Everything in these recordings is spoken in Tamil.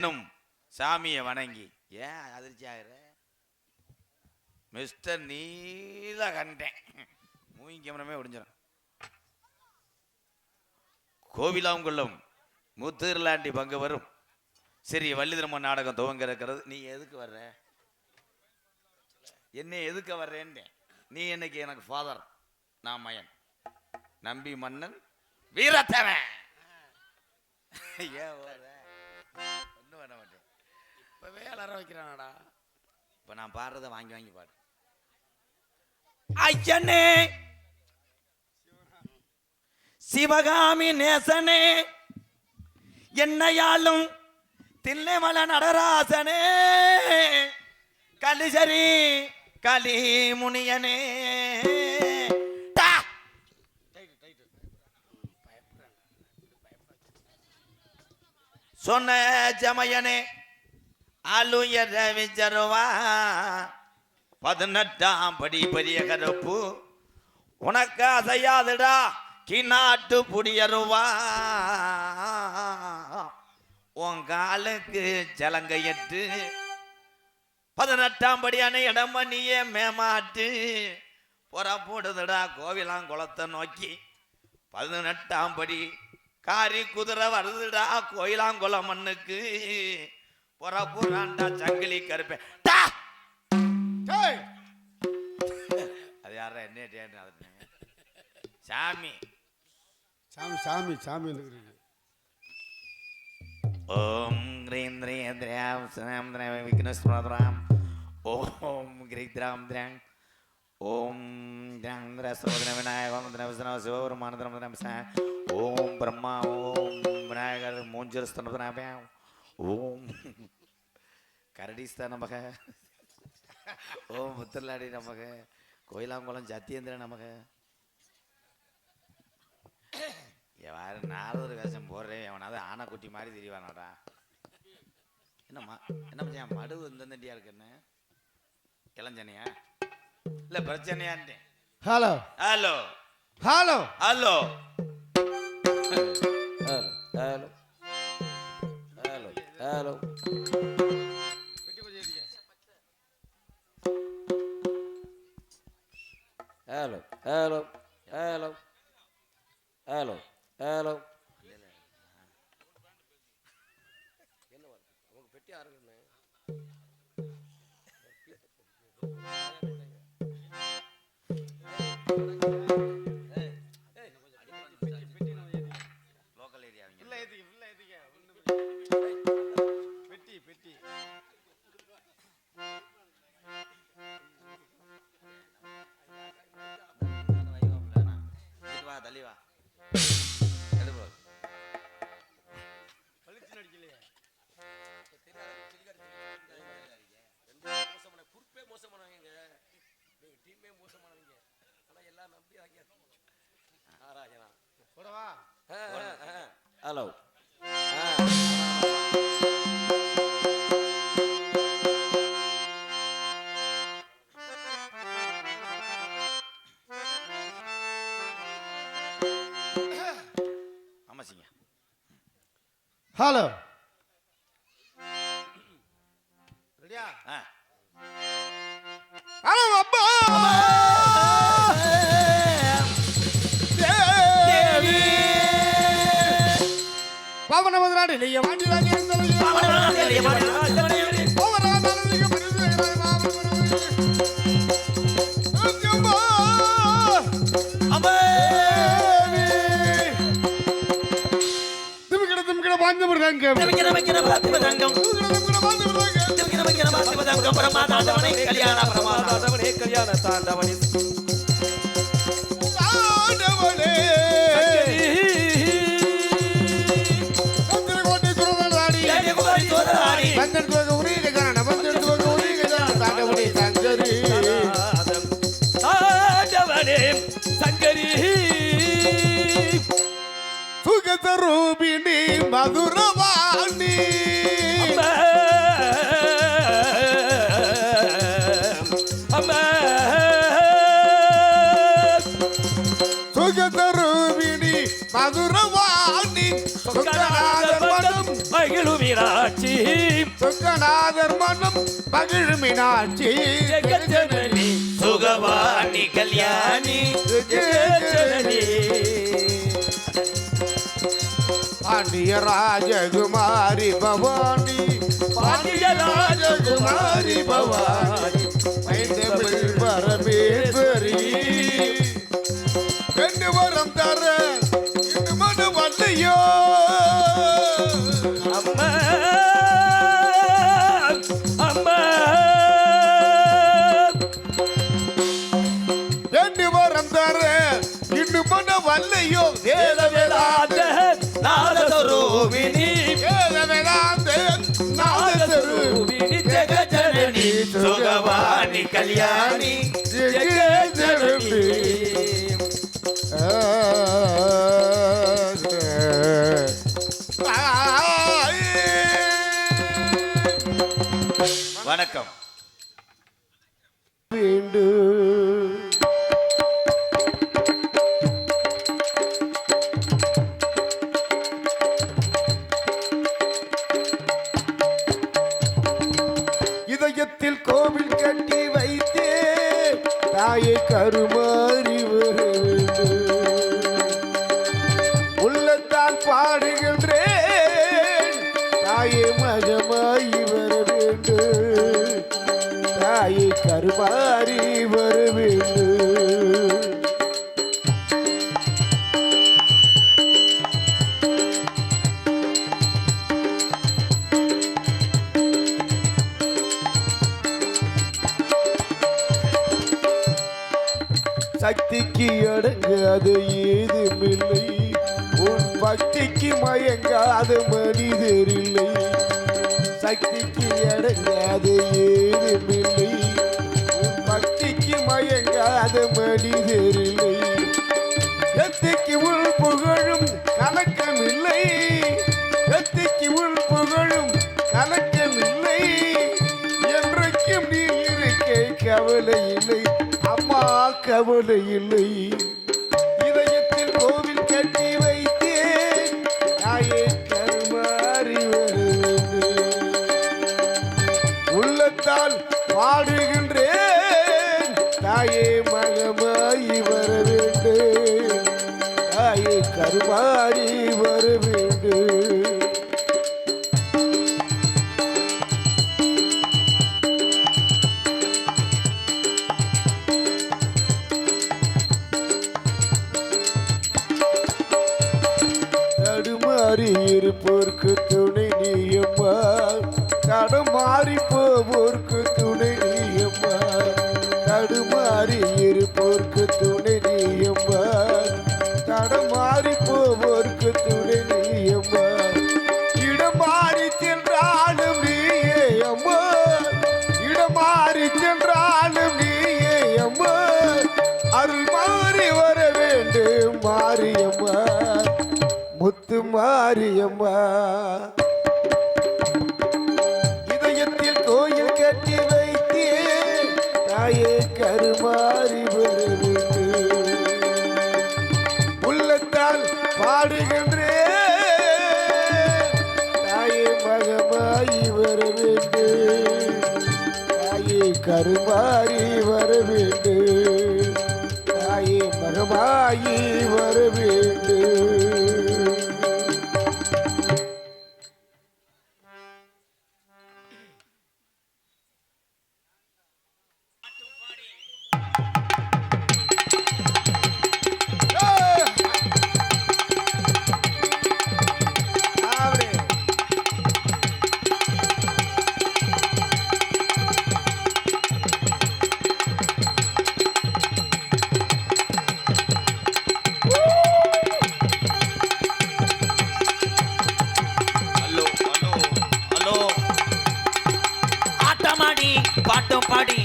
இன்னும் சாமியை வணங்கி ஏன் அதிர்ச்சி ஆகிற மிஸ்டர் நீல கண்டேன் மூவிங் கேமராமே ஒடிஞ்சிடும். கோவிலாங்குளம் முத்துர்லாண்டி பங்கு வரும் சரி வள்ளிதர்மன் நாடகம் துவங்க இருக்கிறது. நீ எதுக்கு வர்ற? என்ன எதுக்கு வர்றேன்னு. நீ என்னைக்கு எனக்கு ஃபாதர், நான் மயன், நம்பி மன்னன் வீரத்தவன். ஏன் ஒன்றும் பண்ண மாட்டேன். இப்பவே அலற வைக்கிறானடா. இப்ப நான் பாடுறத வாங்கி வாங்கி பாடு. ஐயனே சிவகாமி நேசனே என்னையாலும் தில்லைமல நடராசனே கலிசரி கலி முனியனே சொன்ன ஜமயனே அலுயர விஜருவா 18ஆம் படி பெரிய கருப்பு உனக்கு அசையாதுடா கிநாட்டு புடியருவா உன் காலுக்கு ஜலங்கையிட்டு 18ஆம் படியான இடம் பண்ணியே மேமாட்டு புறப்படுதுடா கோவிலாங்குளத்தை நோக்கி 18ஆம் படி காரி குதிரை வருதுடா கோயிலாங்குளம் மண்ணுக்கு புறப்புறாண்டா சங்கிலி கருப்பே. அது யாரா என்ன சாமி சாமி சாமி சாமி. ஓம் கிரீம் திரேந்திரம் ஸ்ரம் திரம் விக்னஸ்மரம் ஓம் கிரீத்ராம் திரம் ஓம் திரந்திர சோதன விநாயகம் திரவசன சிவபெருமானந்தரம் திரம்ச ஓம் பிரம்மா ஓம் விநாயகர் மூஞ்சஸ்தனபயம் ஓம் கரடிஸ்த நமக ஓம் முத்தர்லாடி நமக கோயிலாங்குளம் சத்தியேந்திர நமக. எவ்வாறு நாரதர் வேஷம் போடுறேன் எவனாவது ஆனைக்குட்டி மாதிரி தெரியவானாடா. என்னம்மா என்ன பண்ண மடு இந்தண்டியா இருக்குன்னு இளஞ்சனையா இல்ல பிரச்சனையான்ட்டேன். Hello hello hello hello hello hello hello hello hello hello hello hello என்ன உங்க பெட்டி ஆறுங்கண்ணே. லோக்கல் ஏரியா பெட்டி பெட்டி வா தள்ளி வா ஹலோ ஆமாசிங்க. ஹலோ ரெடியா? ஹலோ அப்பா பாவன மதுராடி இல்லையா வாண்டி வாங்கி கல்யாண தாண்டவனே சங்கரி சுகதரூபிணி மதுரவாணி சுகதரூபிணி மதுரவாணி மகிழு மீராட்சி சொக்கநாதர் மனம் மகிழ்மினாட்சி ஜெகஜனனி சுகவாணி கல்யாணி ஜெகஜனனி பாண்டிய ராஜகுமாரி பவானி பாண்டிய ராஜகுமாரி பவானி மைந்தமிழ் பரமேஸ்வரி ரெண்டு வரம் தர இந்த மன வல்லையோ அம்மா அம்மா ரெண்டு வரம் தர இன்னும் மன வல்லையோ வேத வேதாந்த நாதஸ்வரூபிணி வேத வேதாந்த நாதஸ்வரூபி நாதஸ்வரூபிணி ஜெகஜனனி சுகவாணி கல்யாணி ஜெகஜனனி வணக்கம். இதயத்தில் கோவில் கட்டி வைத்தே தாயை கருமாறி வர வேண்டும். உள்ளத்தால் பாடுகின்றேன் தாயை மகமாயி வர வேண்டும். தாயை கருமாறி வர வேண்டும். சக்திக்கு அடங்காத ஏதுமில்லை, உன் பக்திக்கு மயங்காத மனிதரில்லை. சக்திக்கு அடங்காத ஏதுமில்லை, உன் பக்திக்கு மயங்காத மனிதரில்லை. எத்திக்கு உள் புகழும் கலக்கமில்லை, எத்திக்கு உள் புகழும் கலக்கமில்லை. என்றைக்கும் நீ இருக்க கவலை இல்லை அம்மா, கவலை இல்லை. இதயத்தில் கோவில் கட்டி வைத்தேன் தாயே கருமாறி வர வேண்டும். உள்ளத்தால் பாடுகின்றேன் தாயே மகமாயி வர வேண்டும். தாயே கருமாறி வர வேண்டும். தடுமாறி இருப்போர்க்கு துணை நீயம்மா, தடுமாறி போவோர்க்கு துணை நீயம்மா. தடுமாறி இருப்போர்க்கு துணை நீயம்மா, தடுமாறி போவோர்க்கு துணை நீயம்மா. இடமாறி சென்றாலும் நீயே அம்மா, இடமாறி சென்றாலும் நீயே அம்மா. அருள் மாறி வர வேண்டும் மாரியம்மா, முத்து மாரியம்மா. இதயத்தில் கோயில் கட்டி வைத்தே தாயே கருமாறி வர வேண்டும். உள்ளத்தால் பாடுகின்றேன் தாயே மகமாயி வர வேண்டும். தாயே கருமாறி வர வேண்டும். தாயே மகமாயி வர வேண்டும். பாட்டம் பாடி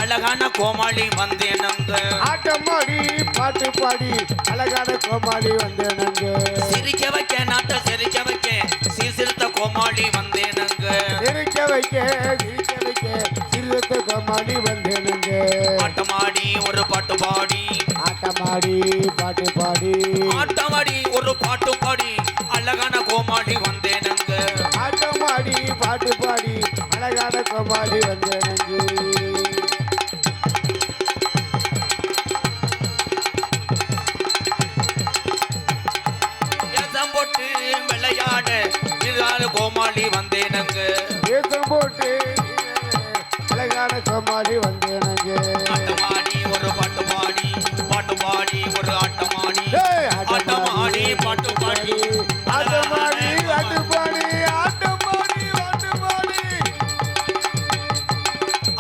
அழகான கோமாளி வந்தேனங்க. ஆட்டம் ஆடி பாட்டு பாடி அழகான கோமாளி வந்தேனங்க. சிரிக்க வைக்க நாட்டை சிரிக்க வைக்க சீர்சிறுத்த கோமாளி வந்தேனங்க. சிரிக்க வைக்க சிரிக்க வைக்க சிறுத்த கோமாளி வந்தேனங்க. ஆட்டமாடி ஒரு பாட்டு பாடி, ஆட்டமாடி பாட்டு பாடி, ஆட்டமாடி ஒரு பாட்டு பாடி அழகான கோமாளி வந்தேனங்க. ஆட்டமாடி பாட்டு பாடி அழகான கோமாளி வந்தேனங்கே. வேஷம் போட்டு விளையாட இதான கோமாளி வந்தேனங்க. வேஷம் போட்டு அழகான கோமாளி வந்தேனங்கே. ஆட்டமாடி ஒரு பாட்டு பாடி, பாட்டு பாடி ஒரு ஆட்டமாடி, ஏய், ஆட்டமாடி பாட்டு பாடி, ஆட்டமாடி ஆட்டமாடி ஆட்டமாடி ஆட்டமாடி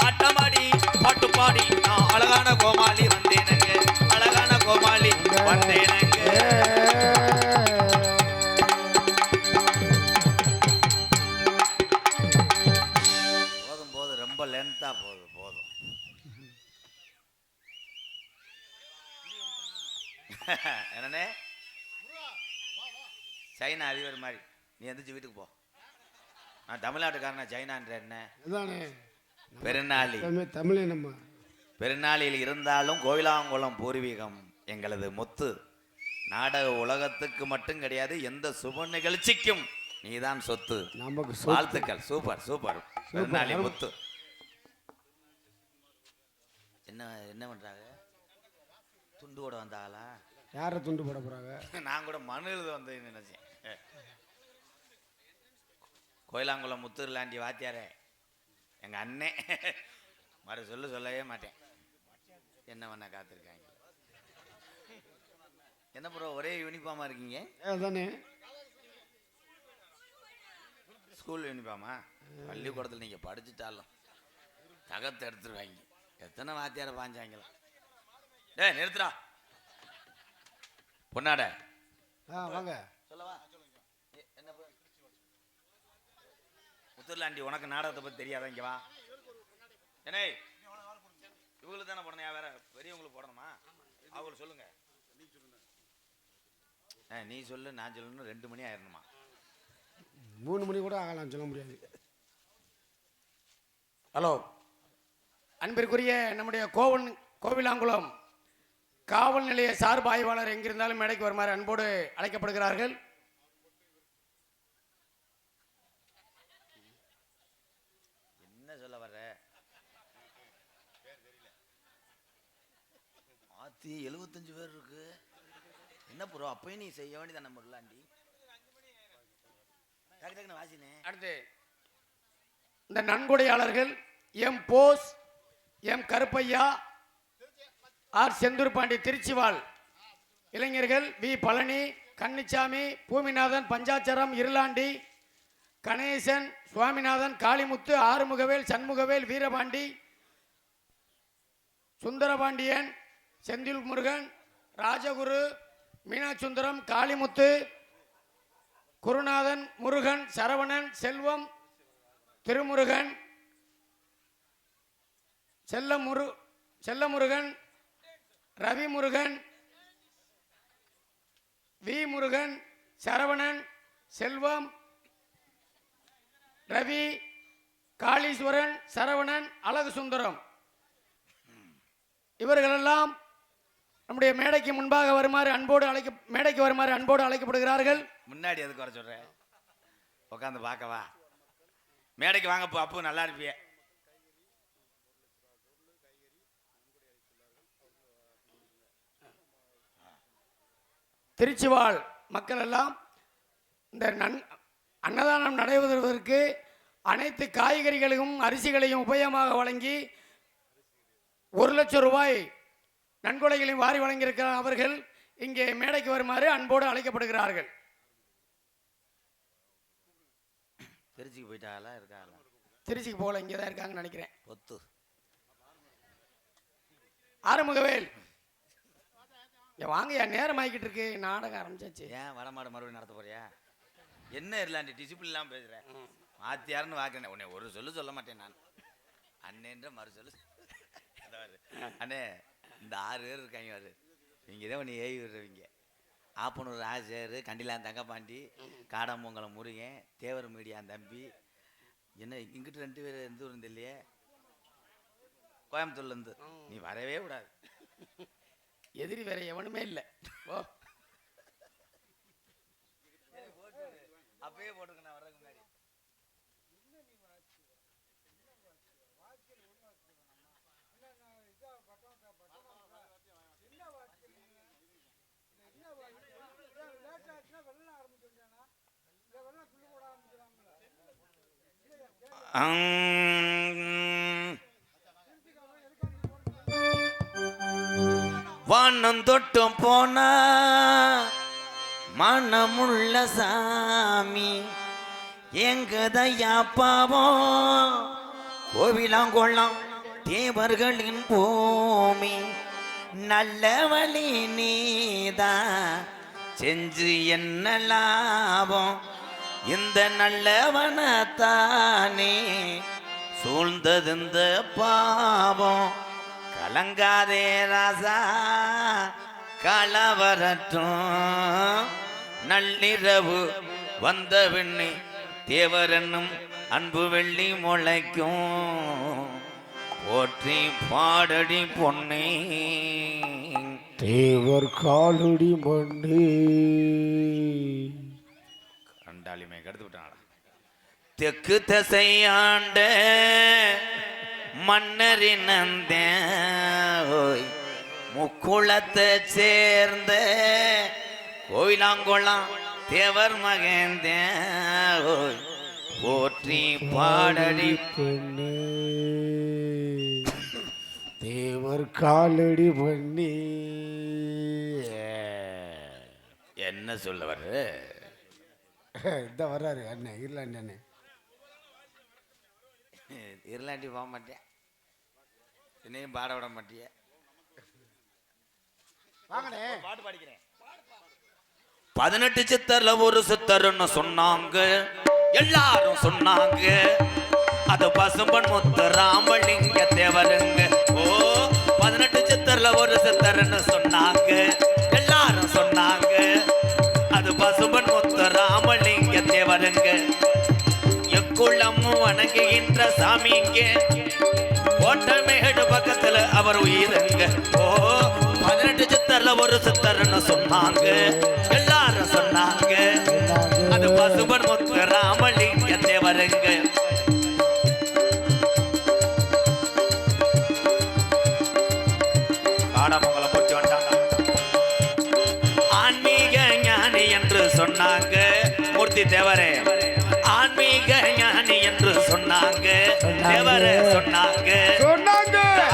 ஆட்டமாடி பாட்டு பாடி நான் அழகான கோமாளி வந்தேனங்க, அழகான கோமாளி வந்தேனங்க. போதும் போதும், ரொம்ப லென்த்தா போதும் போதும். என்னண்ணே சைனா அதிபர் மாதிரி நீ எந்திரிச்சு வீட்டுக்கு போ. நான் தமிழ்நாட்டுக்காரனா சைனான்ற என்ன அதானே பெருநாளி. தமிழே நம்ம பெருநாளில் இருந்தாலும் கோயிலாங்குளம் பூர்வீகம் எங்களது முத்து. நாடக உலகத்துக்கு மட்டும் கிடையாது, எந்த சுப நிகழ்ச்சிக்கும் நீதான் சொத்து. நமக்கு வாழ்த்துக்கள். Super super. பெருநாளி முத்து. என்ன என்ன பண்றாங்க? துண்டு கூட வந்தாங்களா? யாரை துண்டு போட போறாங்க? நான் கூட மனு எழுத வந்து நினைச்சேன். கோயிலாங்குளம் முத்துலாண்டி வாத்தியாரே எங்க அண்ணே மறு சொல்லவே மாட்டேன். என்ன பண்ண காத்திருக்காங்க? என்ன ப்ரோ ஒரே யூனிஃபார்மா இருக்கீங்க? அதானே ஸ்கூல் யூனிஃபார்மா? பள்ளிக்கூடத்தில் நீங்க படிச்சுட்டாலும் தகத்தை எடுத்துருவாங்க. எத்தனை வாத்தியார பாஞ்சாங்களா? டேய் நிறுத்துடா பொன்னாட. வாங்க சொல்லவா? என்ன முத்துலாண்டி உனக்கு நாடகத்தை பத்தி தெரியாத? இங்க வா. என்ன இவங்களுக்கு தானே போடணும், வேற பெரியவங்களுக்கு போடணுமா? அவங்களுக்கு சொல்லுங்க. நீ சொல்லு நான் சொல்லணும். 2 மணி ஆயிரணுமா? 3 மணி கூட ஆகலாம், சொல்ல முடியாது. ஹலோ, அன்பிற்குரிய நம்முடைய கோவிலாங்குளம் காவல் நிலைய சார்பு ஆய்வாளர் எங்கிருந்தாலும் மேடைக்கு வருமாறு அன்போடு அழைக்கப்படுகிறார்கள். என்ன சொல்ல வர்ற? ஆத்தி 75 பேர் இருக்கு. என்ன ப்ரோ அப்பயும் நீ செய்ய வேண்டியது நம்ம முல்லாண்டி. டக்கு டக்குன்னு வாசினே. அடுத்து இந்த நன்கொடையாளர்கள் M Bose, M Karuppaiya, R Senthur Pandi திருச்சிவால், இளைஞர்கள் வி பழனி, கன்னிச்சாமி, பூமிநாதன், பஞ்சாச்சரம், இருளாண்டி, கணேசன், சுவாமிநாதன், காளிமுத்து, ஆறுமுகவேல், சண்முகவேல், வீரபாண்டி, சுந்தரபாண்டியன், செந்தில் முருகன், ராஜகுரு, மீனாட்சுந்தரம், காளிமுத்து, குருநாதன், முருகன், சரவணன், செல்வம், திருமுருகன், செல்லமுருகன், ரவிமுருகன், வி முருகன், சரவணன், செல்வம், ரவி, காளீஸ்வரன், சரவணன், அழகு சுந்தரம், இவர்களெல்லாம் நம்முடைய மேடைக்கு முன்பாக வருமாறு அன்போடு அழைக்கப்படுகிறார்கள். முன்னாடி எதுக்கு வர சொல்ற? உட்காந்து பார்க்கவா? மேடைக்கு வாங்க. அப்பு நல்லா இருப்பிய. திருச்சிவாழ் மக்கள் எல்லாம் இந்த அன்னதானம் நடைபெறுவதற்கு அனைத்து காய்கறிகளையும் அரிசிகளையும் உபயமாக வழங்கி 1 லட்சம் ரூபாய் நன்கொடைகளையும் வாரி வழங்கியிருக்கிற அவர்கள் இங்கே மேடைக்கு வருமாறு அன்போடு அழைக்கப்படுகிறார்கள். திருச்சிக்கு போயிட்டாங்களா? இருக்காங்களா? திருச்சிக்கு போகல, இங்கே தான் இருக்காங்கன்னு நினைக்கிறேன். பொத்து ஆறுமுகவேல் இங்கே வாங்கயா, நேரம் ஆகிக்கிட்டு இருக்கு, நாடகம் ஆரம்பிச்சாச்சு. ஏன் வடமாடு மறுபடியும் நடத்த போறியா? என்ன இருலாண்டி டிசிப்ளின் இல்லாம பேசுறேன். மாத்தியாருன்னு வாக்குறேன். உன்னை ஒரு சொல்ல மாட்டேன் நான். அண்ணேன்ற மறு சொல்லு. அண்ணே இந்த 6 பேர் இருக்காங்க பாரு, இங்கே தான் உன்னை ஏவி விடுறவங்க. ஆப்பனூர் ராஜர், கண்டிலான் தங்கப்பாண்டி, காடமங்கலம் முருகன், தேவர் மீடியா தம்பி. என்ன இங்கிட்டு 2 பேர் எந்த ஊர் இல்லையே? கோயம்புத்தூர்லேருந்து. நீ வரவே கூடாது. எதிரி வேற எவனுமே இல்லை. ஓ அப்பயே போட்டுக்க. நான் வர்றதுக்கு முன்னாடி வானம் தொட்டும் போனா மனமுள்ள சாமி எங்கதையா பாவம் கோவிலாங்கொள்ளம் தேவர்களின் பூமி நல்ல வழி நீதான் செஞ்சு என்ன லாபம் இந்த நல்லவனத்தானே சூழ்ந்தது இந்த பாவம் கலங்காதே ராசா களவரட்டும் நள்ளிரவு வந்த வெண்ணி தேவரனும் அன்பு வெள்ளி முளைக்கும் போற்றி பாடடி பொன்னே தேவர் காலடி மண்ணே கண்டாலிமே கடுத்து விட்டாங்களா தெற்கு திசையாண்ட மன்னரினந்தோய் முக்குளத்தை சேர்ந்த கோயிலாங்குளம் தேவர் மகேந்தோய் போற்றி பாடடி பெண்ணே தேவர் காலடி மண்ணே என்ன சொல்ல வர்ற இந்த வர்றாரு அண்ணன் இருளாண்டி அண்ணன் இருளாண்டி போக மாட்டேன் என்னையும் பாட விட மாட்டிய வாங்கண்ணே பாட்டு பாடிக்கிறேன் 18 சித்தர்ல ஒரு சித்தர்னு சொன்னாங்க எல்லாரும் சொன்னாங்க அது பசும்பன் முத்து ராமலிங்க தேவருங்க ஓ 18 சித்தர்ல ஒரு சித்தர்னு சொன்னாங்க எல்லாரும் சொன்னாங்க அது பசும்பன் முத்து ராமலிங்க தேவருங்க எக்குள்ளமும் வணங்குகின்ற சாமிங்க கோட்டமேடு பக்கத்துல அவர் உயிருங்க ஓ 18 சித்தர்ல ஒரு சித்தர்னு சொன்னாங்க எல்லாரும் சொன்னாங்க அது பசுபன் முத்து ராமலிங்க தேவருங்க காடமங்கலம் போட்டு வந்தாங்க ஆன்மீக ஞானி என்று சொன்னாங்க மூர்த்தி தேவரே ஆன்மீக ஞானி என்று சொன்னாங்க தேவரே சொன்னாங்க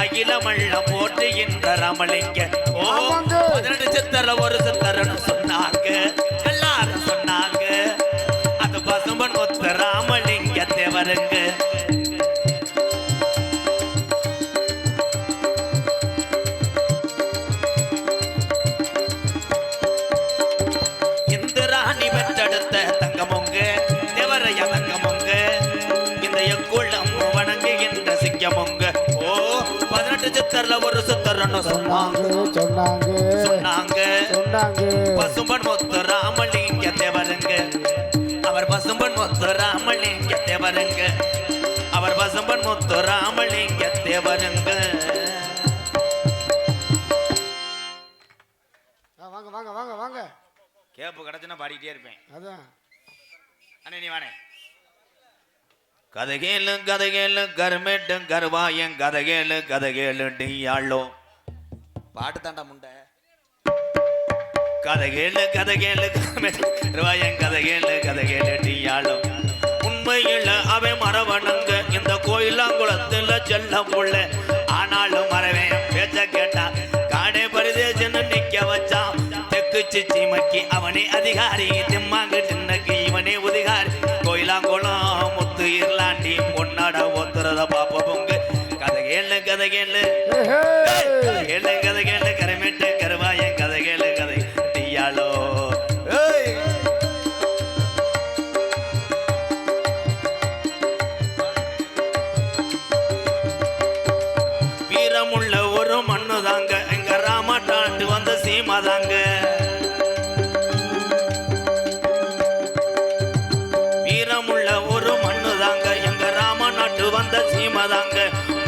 அகிலமள்ள போற்றுகின்ற ராமலிங்க ஓ 18 சித்தர்ல ஒரு சித்தர்னு சொன்னாங்க எல்லாரும் சொன்னாங்க அது பசும்பன் முத்து ராமலிங்க தேவருங்க இந்திராணி பெற்றெடுத்த தங்கமுங்க தேவரைய தங்கமுங்க இந்த எக்குள்ளம் வணங்குகின்ற சிங்கமுங்க ஓ 18 சித்தர்ல ஒரு சித்தர்னு சொன்னாங்க பசும்பன் முத்து ராமலிங்க தேவருங்க அவர் பசும்பன் முத்து ராமலிங்க தேவருங்க அவர் பசும்பன் முத்து ராமலிங்க தேவருங்க வாங்க வாங்க வாங்க வாங்க கேப்பு கிடச்சுன்னா பாடிக்கிட்டே இருப்பேன் அதான் அண்ணே நீ வானே கதகேலு கருமேட்டும் கருவாயன் கதகேலு டீயாளோ பாட்டு தாண்டா முண்டை கதகேலு கருவாயன் கதகேலு டீயாளோ உண்மையில் அவை மரவணுங்க இந்த கோயிலாங்குளத்துல செல்ல முள்ள ஆனாலும் மறவேன் பேச்ச கேட்டா காடே பரிதேசன்னு நிக்க வச்சான் தெக்கு சிச்சி மக்கி அவனே அதிகாரி திம்மாங்கு சின்னக்கு இவனே உதிகாரி கோயிலாங்குளம் முத்து இருளாண்டி பொன்னாட ஒத்துறத பாப்ப பொங்கு கதகேலு கரமேட்டு கருவாயன் கதகேலு டீயாளோ வீரமுள்ள ஒரு மண்ணு தாங்க எங்க ராமட்டாண்டு வந்த சீமா தாங்க வீரமுள்ள ஒரு மண்ணு தாங்க எங்க ராமநாட்டு வந்த சீமா தாங்க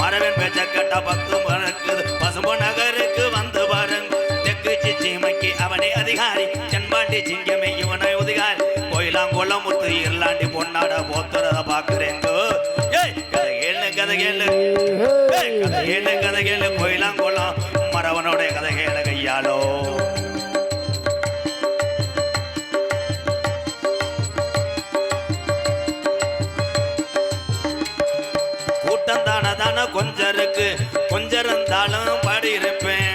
மரவன் பேச்ச கேட்டா பக்கு மறக்குது பசும்பு நகருக்கு வந்து பாருங்க தெக்கு சிச்சிமைக்கு அவனே அதிகாரி சென்பாண்டி சிங்கமே இவனை உதிகாரி கோயிலாங்குளம் முத்து இருளாண்டி பொன்னாட போத்துறத பாக்குறேங்க கதைகேளு கோயிலாங்குளம் மரவனுடைய கதைகேள கையாளோ இருக்கு கொஞ்சம் இருந்தாலும் பாடி இருப்பேன்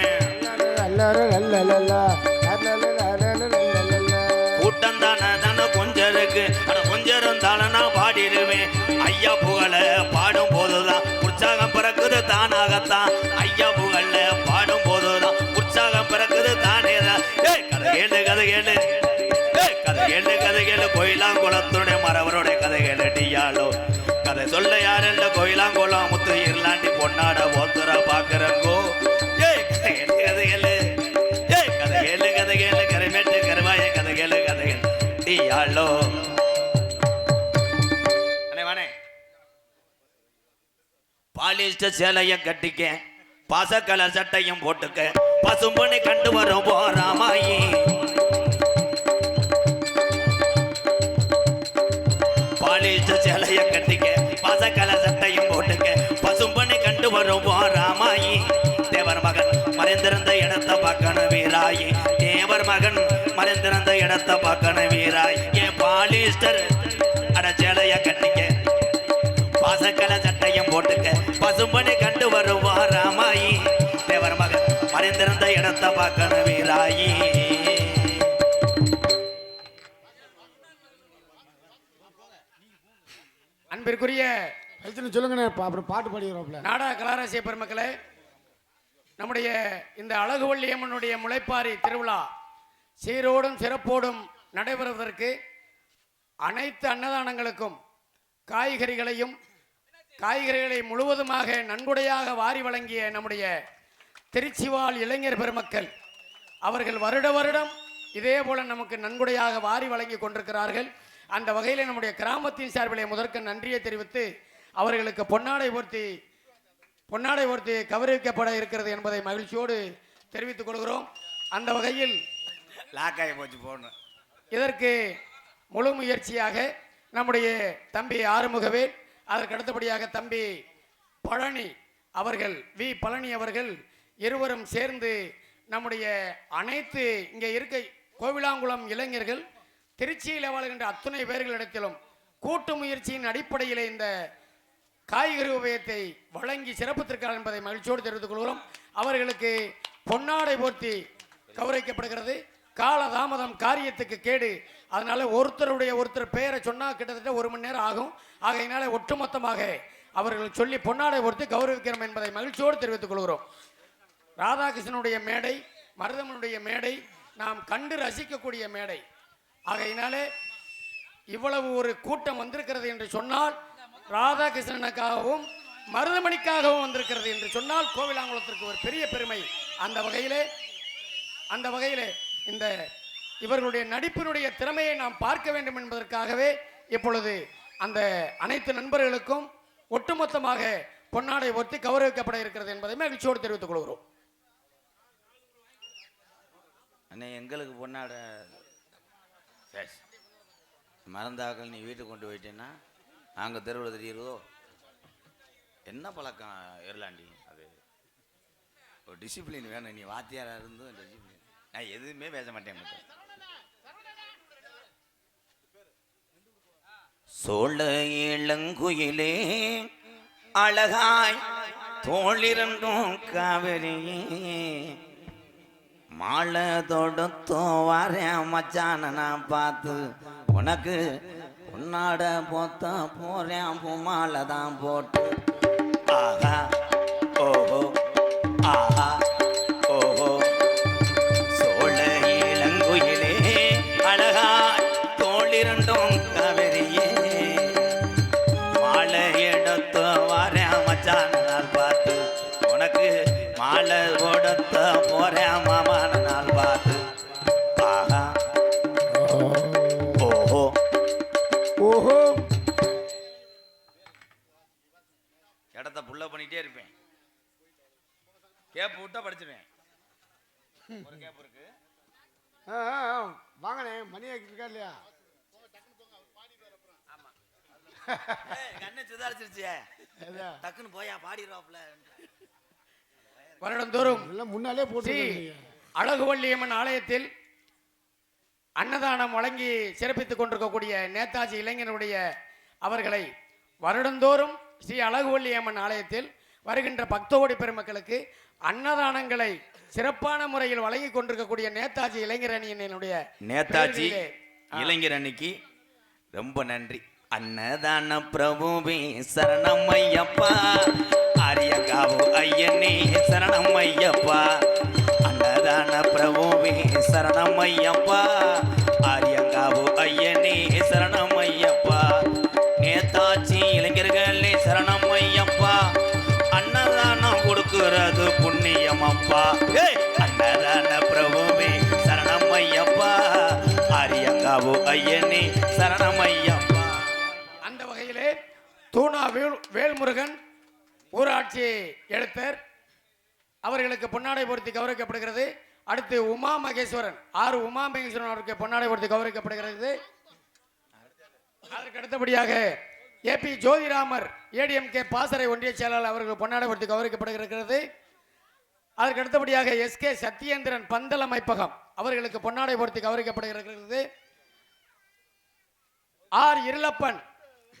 கூட்டம் தானே தானே கொஞ்சம் இருக்கு ஆனா கொஞ்சம் இருந்தாலும் நான் பாடிடுவேன் ஐயா புகழ பாடும் போதுதான் உற்சாகம் பிறக்குது தானாகத்தான் ஐயா புகழ பாடும் போதுதான் உற்சாகம் பிறக்குது தானே தான் கதை கேளு கதை கேளு கதை கேளு கதை கேளு கோயிலாங்குளத்துடைய மரவருடைய கதை கேளு டியாலோ கதை சொல்ல யார் இல்ல கோயிலாங்குளம் முத்து இருளாண்டி பொன்னாட ஓத்துற பாக்குறங்கோ கதை கேளு கதை கேளு கதை கேளு கதை கேளு கரைமேட்டு கருவாய கதை கேளு கதை கேளு டியாலோ பாலிஸ்ட சேலைய கட்டிக்க பாசக்கலர் சட்டையும் போட்டுக்க பசும்பொண்ணை கண்டு வரும் போராமாயி பாலிஸ்ட சேலைய கட்டிக்க பாசக்கலர் சட்டையும் போட்டுக்க பசும்பொண்ணை கண்டு வரும் போராமாயி தேவர் மகன் மறைந்திருந்த இடத்தை பார்க்கணும் வீராயி தேவர் மகன் மறைந்திருந்த இடத்தை பார்க்கணும் வீராய் என் பாலிஸ்டர் அட சேலைய கட்டிக்க பாசக்கல சட்டையும் போட்டுக்க பசும்பொண்ணை கண்டு வருவா ராமாயி தேவர் மகன் மறைந்திருந்த இடத்தை பார்க்கணும் வீராயி அன்பிற்குரிய சொல்லுங்கண்ணே அப்புறம் பாட்டு பாடிக்கிறோம்ல. நாடக கலாரசிய பெருமக்களே, நம்முடைய இந்த அழகுவள்ளியம்மனுடைய முளைப்பாரி திருவிழா சீரோடும் சிறப்போடும் நடைபெறுவதற்கு அனைத்து அன்னதானங்களுக்கும் காய்கறிகளை முழுவதுமாக நன்கொடையாக வாரி வழங்கிய நம்முடைய திருச்சிவாழ் இளைஞர் பெருமக்கள் அவர்கள் வருட வருடம் இதே போல நமக்கு நன்கொடையாக வாரி வழங்கி கொண்டிருக்கிறார்கள். அந்த வகையில் நம்முடைய கிராமத்தின் சார்பிலே முதற்கு நன்றியை தெரிவித்து அவர்களுக்கு பொன்னாடை போர்த்தி கௌரவிக்கப்பட இருக்கிறது என்பதை மகிழ்ச்சியோடு தெரிவித்துக் கொள்கிறோம். அந்த வகையில் இதற்கு முழு முயற்சியாக நம்முடைய தம்பி ஆறுமுகவேல், அதற்கு அடுத்தபடியாக தம்பி பழனி அவர்கள் இருவரும் சேர்ந்து நம்முடைய அனைத்து இங்கே இருக்க கோவிலாங்குளம் இளைஞர்கள் திருச்சியில் வாழ்கின்ற அத்துணை பேர்களிடத்திலும் கூட்டு முயற்சியின் அடிப்படையில் இந்த காய்கறி உபயத்தை வழங்கி சிறப்பித்திருக்கிறார் என்பதை மகிழ்ச்சியோடு தெரிவித்துக் கொள்கிறோம். அவர்களுக்கு பொன்னாடை போர்த்தி கௌரவிக்கப்படுகிறது. காலதாமதம் காரியத்துக்கு கேடு. அதனால ஒருத்தர் பெயரை சொன்னா கிட்டத்தட்ட 1 மணி நேரம் ஆகும். ஆகையினால ஒட்டுமொத்தமாக அவர்கள் சொல்லி பொன்னாடை போர்த்தி கௌரவிக்கிறோம் என்பதை மகிழ்ச்சியோடு தெரிவித்துக் கொள்கிறோம். ராதாகிருஷ்ணனுடைய மேடை, மருதமனுடைய மேடை நாம் கண்டு ரசிக்கக்கூடிய மேடை. ஆகையினாலே இவ்வளவு ஒரு கூட்டம் வந்திருக்கிறது என்று சொன்னால் ராதாகிருஷ்ணனுக்காகவும் மருதமணிக்காகவும் வந்திருக்கிறது என்று சொன்னால் கோவிலாங்குளத்திற்கு ஒரு பெரிய பெருமை. அந்த வகையிலே இந்த இவர்களுடைய நடிப்பினுடைய திறமையை நாம் பார்க்க வேண்டும் என்பதற்காகவே இப்பொழுது அந்த அனைத்து நண்பர்களுக்கும் ஒட்டுமொத்தமாக பொன்னாடை ஒத்தி கௌரவிக்கப்பட இருக்கிறது என்பதை மகிழ்ச்சியோடு தெரிவித்துக் கொள்கிறோம். எங்களுக்கு பொன்னாடை மறந்தாக்கள் நீ வீட்டுக்கு கொண்டு போயிட்டேன்னா நாங்கள் தெருவில் தெரியுறதோ என்ன பழக்கம் இருளாண்டி? அது ஒரு டிசிப்ளின் வேணும். நீ வாத்தியாராக இருந்தும் டிசிப்ளின். நான் எதுவுமே பேச மாட்டேன். சோழ இளங்குயிலே அழகாய் தோளிரண்டும் காவிரியே மாலை தொடுத்தோ வரேன் மச்சான நான் பார்த்து உனக்கு உன்னாட போத்த போறேன் பூமாலை தான் போட்டு ஆஹா ஓஹோ ஆஹா ஓஹோ சோழ இளங்குயிலே அழகாய் தோளிரண்டும் காவிரியே மாலை எடுத்து வரேன் மச்சான நான் பார்த்து உனக்கு மாலை கொடுத்த போறேன் மாமான நாள் பார்த்து ஆஹா ஓஹோ ஓஹோ. இடத்த புள்ள பண்ணிட்டே இருப்பேன். கேப் விட்டா படிச்சிருவேன். ஒரு கேப் இருக்கு. வாங்கண்ணே, மணி இருக்கா இல்லையா? கண்ணை சுதாரிச்சிருச்சியே, டக்குன்னு போயா பாடிடுவாப்ல. வருடந்தோறும் முன்னாலே போட்டு அழகுவள்ளியம்மன் ஆலயத்தில் அன்னதானம் வழங்கி சிறப்பித்துக் கொண்டிருக்கக்கூடிய நேதாஜி இளைஞனுடைய அவர்களை வருடந்தோறும் ஸ்ரீ அழகுவள்ளியம்மன் ஆலயத்தில் வருகின்ற பக்தோடி பெருமக்களுக்கு அன்னதானங்களை சிறப்பான முறையில் வழங்கி கொண்டிருக்கக்கூடிய நேதாஜி இளைஞர் அணியினுடைய நேதாஜி பெயரிலே, இளைஞர் அன்னைக்கு ரொம்ப நன்றி. அன்னதான பிரபுவே சரணம் ஐயப்பா, ஆரியங்காவு ஐயனே சரணம் ஐயப்பா. அன்னதான பிரபுவே சரணம் ஐயப்பா, ஆரியங்காவு ஐயனே சரணம் ஐயப்பா. நேதாஜி இளைஞர்களே சரணம் ஐயப்பா, அன்னதானம் கொடுக்கிறது புண்ணியம் அப்பா. அன்னதான பிரபுவே சரணம் ஐயப்பா, ஆரியங்காவு ஐயனே சரணம் ஐயப்பா. அந்த வகையிலே தூணா வேல்முருகன் ஊராட்சி எழுத்தர் அவர்களுக்கு பொன்னாடை பொருத்தி கௌரவிக்கப்படுகிறது. அடுத்து உமா மகேஸ்வரன் உமா மகேஸ்வரன் அவருக்கு பொன்னாடை பொருத்தி கௌரவிக்கப்படுகிறது. அதற்கு அடுத்தபடியாக ஏபி ஜோதிராமர் ஏடிஎம்கே பாசறை ஒன்றிய செயலாளர் அவர்கள் பொன்னாடை பொருத்தி கௌரவிக்கப்படுகிறது. அதற்கு அடுத்தபடியாக எஸ்கே சத்யேந்திரன் பந்தல் அமைப்பகம் அவர்களுக்கு பொன்னாடை பொருத்தி கௌரவிக்கப்படுகிறது. ஆர் இருளப்பன்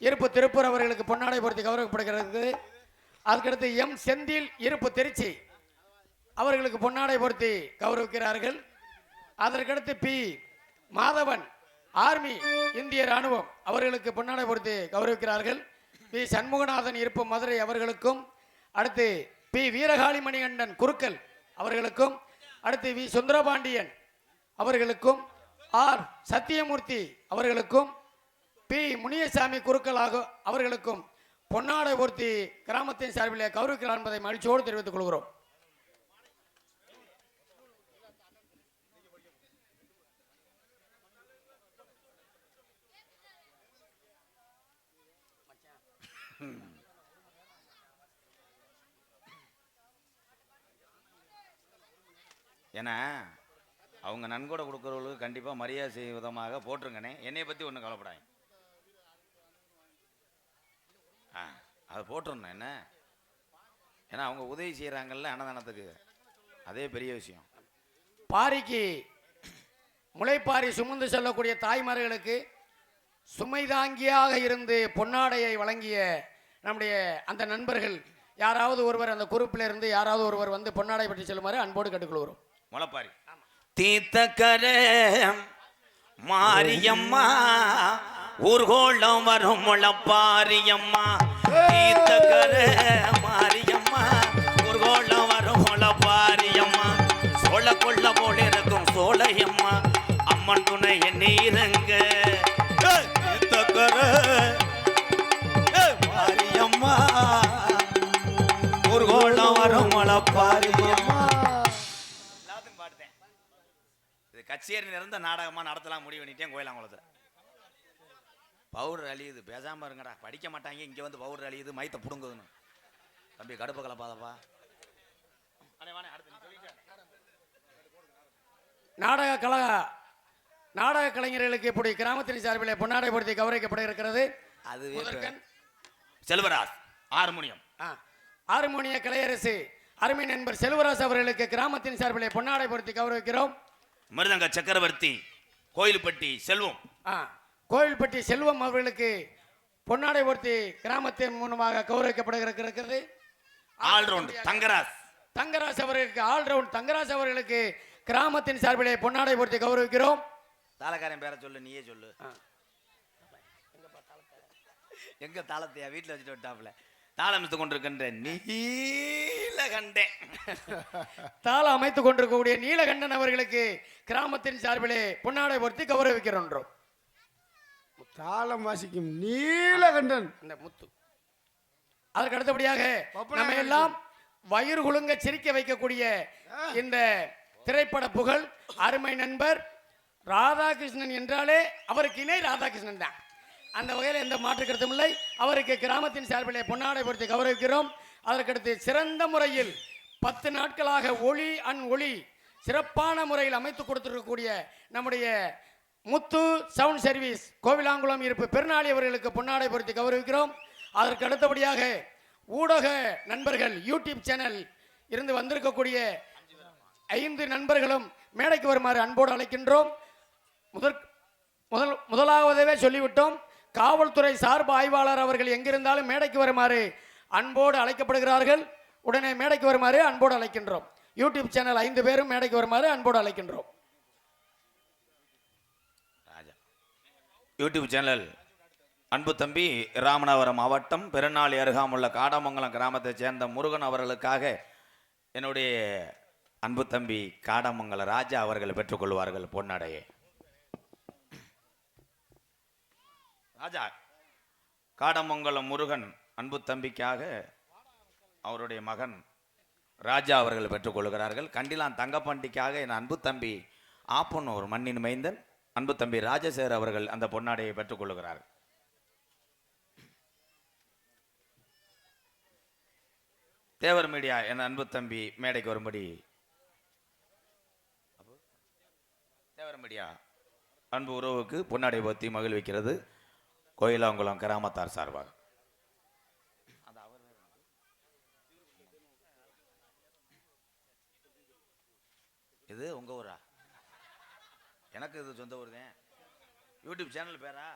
இருப்பு திருப்பூர் அவர்களுக்கு பொன்னாடை பொருத்தி கௌரவிக்கப்படுகிறது. அதுக்கடுத்து எம் செந்தில் இருப்பு திருச்சி அவர்களுக்கு பொன்னாடை பொருத்தி கௌரவிக்கிறார்கள். அதற்கடுத்து பி மாதவன் ஆர்மி இந்திய ராணுவம் அவர்களுக்கு பொன்னாடை பொருத்தி கௌரவிக்கிறார்கள். பி சண்முகநாதன் இருப்பு மதுரை அவர்களுக்கும், அடுத்து பி வீரகாளி மணிகண்டன் குருக்கல் அவர்களுக்கும், அடுத்து வி சுந்தரபாண்டியன் அவர்களுக்கும், ஆர் சத்தியமூர்த்தி அவர்களுக்கும், பி முனியசாமி குருக்கள் அவர்களுக்கும் பொன்னாடை பொருத்தி கிராமத்தின் சார்பில் கௌரவிக்கிறார் என்பதை மகிழ்ச்சியோடு தெரிவித்துக் கொள்கிறோம். ஏன்னா அவங்க நன்கொடை கொடுக்குறவங்களுக்கு கண்டிப்பாக மரியாதை செய்யும் விதமாக போட்டிருங்கண்ணே. என்னையை பற்றி ஒன்றும் கவலைப்படாங்க. அதை போட்டுருணும் என்ன, ஏன்னா அவங்க உதவி செய்கிறாங்கல்ல அன்னதானத்துக்கு, அதே பெரிய விஷயம். பாரிக்கு முளைப்பாரி சுமந்து செல்லக்கூடிய தாய்மார்களுக்கு சுமைதாங்கியாக இருந்து பொன்னாடையை வழங்கிய நம்முடைய அந்த நண்பர்கள் யாராவது ஒருவர் அந்த குரூப்பில் இருந்து யாராவது ஒருவர் வந்து பொன்னாடை பற்றி செல்லுமாறு அன்போடு கேட்டுக்கொள்கிறோம். முளைப்பாரி தீர்த்தக்கர மாரியம்மா ஊர்கோளம் வரும் முளைப்பாரியம்மா. தீர்த்தக்கர மாரியம்மா ஊர்கோளம் வரும் முளைப்பாரியம்மா. சோழ கொள்ள போல இருக்கும் சோழையம்மா, அம்மன் துணை நீரங்க. தீர்த்தக்கர மாரியம்மா ஊர்கோளம் வரும் முளைப்பாரியம்மா. கச்சேரி நிறந்த நாடகமா நடத்தலாம் முடிவு பண்ணிட்டேன். கோயிலாங்குளத்தில் பவுடர் அழியுது, பேசாம இருங்கடா, படிக்க மாட்டாங்க, இங்க வந்து பவுடர் அழியுது, மைத்த புடுங்குதுன்னு. தம்பி கடுப்பு கலப்பாதப்பா. நாடக கலைஞர்களுக்கு இப்படி கிராமத்தின் சார்பில் பொன்னாடை பொருத்தி கௌரவிக்கப்பட இருக்கிறது. அதுவே செல்வராஜ் ஹார்மோனியம் ஹார்மோனிய கலையரசு அருமை நண்பர் செல்வராஜ் அவர்களுக்கு கிராமத்தின் சார்பில் பொன்னாடை பொருத்தி கௌரவிக்கிறோம். மிருதங்க சக்கரவர்த்தி கோயில்பட்டி செல்வம் கோயில்பட்டி செல்வம் அவர்களுக்கு பொன்னாடை பொருத்தி கிராமத்தின் மூலமாக கௌரவிக்கப்படுகிறது. ஆல்ரவுண்ட் தங்கராஜ் அவர்களுக்கு ஆல்ரவுண்ட் தங்கராஜ் அவர்களுக்கு கிராமத்தின் சார்பிலே பொன்னாடை பொருத்தி கௌரவிக்கிறோம். தாளக்காரன் பேரை சொல்லு, நீயே சொல்லு. எங்க தாளத்தையா வீட்டில் வச்சுட்டு விட்டாப்புல தாளம் அமைத்துக் கொண்டிருக்கின்ற நீலகண்டன் தாளம் அமைத்துக் கொண்டிருக்கக்கூடிய நீலகண்டன் அவர்களுக்கு கிராமத்தின் சார்பிலே பொன்னாடை பொருத்தி கௌரவிக்கிறோம். தாளம் வாசிக்கும் நீலகண்டன் இந்த முத்து. அதற்கு அடுத்தபடியாக நம்ம எல்லாம் வயிறு குலுங்க சிரிக்க வைக்கக்கூடிய இந்த திரைப்பட புகழ் அருமை நண்பர் ராதாகிருஷ்ணன் என்றாலே அவருக்கு இணை ராதாகிருஷ்ணன் தான். அந்த வகையில் எந்த மாற்று கருத்தும் இல்லை. அவருக்கு கிராமத்தின் சார்பிலே பொன்னாடை பொருத்தி கௌரவிக்கிறோம். அதற்கடுத்து சிறந்த முறையில் 10 நாட்களாக ஒளி சிறப்பான முறையில் அமைத்து கொடுத்திருக்கக்கூடிய நம்முடைய முத்து சவுண்ட் சர்வீஸ் கோவிலாங்குளம் இருப்பு பெருநாளி அவர்களுக்கு பொன்னாடை பொருத்தி கௌரவிக்கிறோம். அதற்கு அடுத்தபடியாக ஊடக நண்பர்கள் யூடியூப் சேனல் இருந்து வந்திருக்கக்கூடிய 5 நண்பர்களும் மேடைக்கு வருமாறு அன்போடு அழைக்கின்றோம். முதலாவதவே சொல்லிவிட்டோம். காவல்துறை சார்பு ஆய்வாளர் அவர்கள் எங்கிருந்தாலும் மேடைக்கு வருமாறு அன்போடு அழைக்கப்படுகிறார்கள். உடனே மேடைக்கு வருமாறு அன்போடு அழைக்கின்றோம். யூடியூப் சேனல் 5 பேரும் மேடைக்கு வருமாறு அன்போடு அழைக்கின்றோம். ராஜா யூடியூப் சேனல் அன்பு தம்பி ராமநாதபுரம் மாவட்டம் பெருநாளி அருகாமுள்ள காடமங்கலம் கிராமத்தைச் சேர்ந்த முருகன் அவர்களுக்காக என்னுடைய அன்பு தம்பி காடமங்கல ராஜா அவர்கள் பெற்றுக்கொள்வார்கள் பொன்னடையே. ராஜா காடமங்கலம் முருகன் அன்பு தம்பிக்காக அவருடைய மகன் ராஜா அவர்கள் பெற்றுக்கொள்கிறார்கள். கண்டிலான் தங்கப்பண்டிக்காக என் அன்பு தம்பி ஆப்பனூர் மண்ணின் மைந்தன் அன்பு தம்பி ராஜசேகர் அவர்கள் அந்த பொன்னாடையை பெற்றுக்கொள்கிறார்கள். தேவர் மீடியா என் அன்பு தம்பி மேடைக்கு வரும்படி தேவர் மீடியா அன்பு உறவுக்கு பொன்னாடை பற்றி மகிழ்விக்கிறது கோயிலாங்குளம் கிராமத்தார் சார்பாக. இது உங்க ஊரா? எனக்கு இது சொந்த ஊர் தான். யூடியூப் சேனல் பேரா?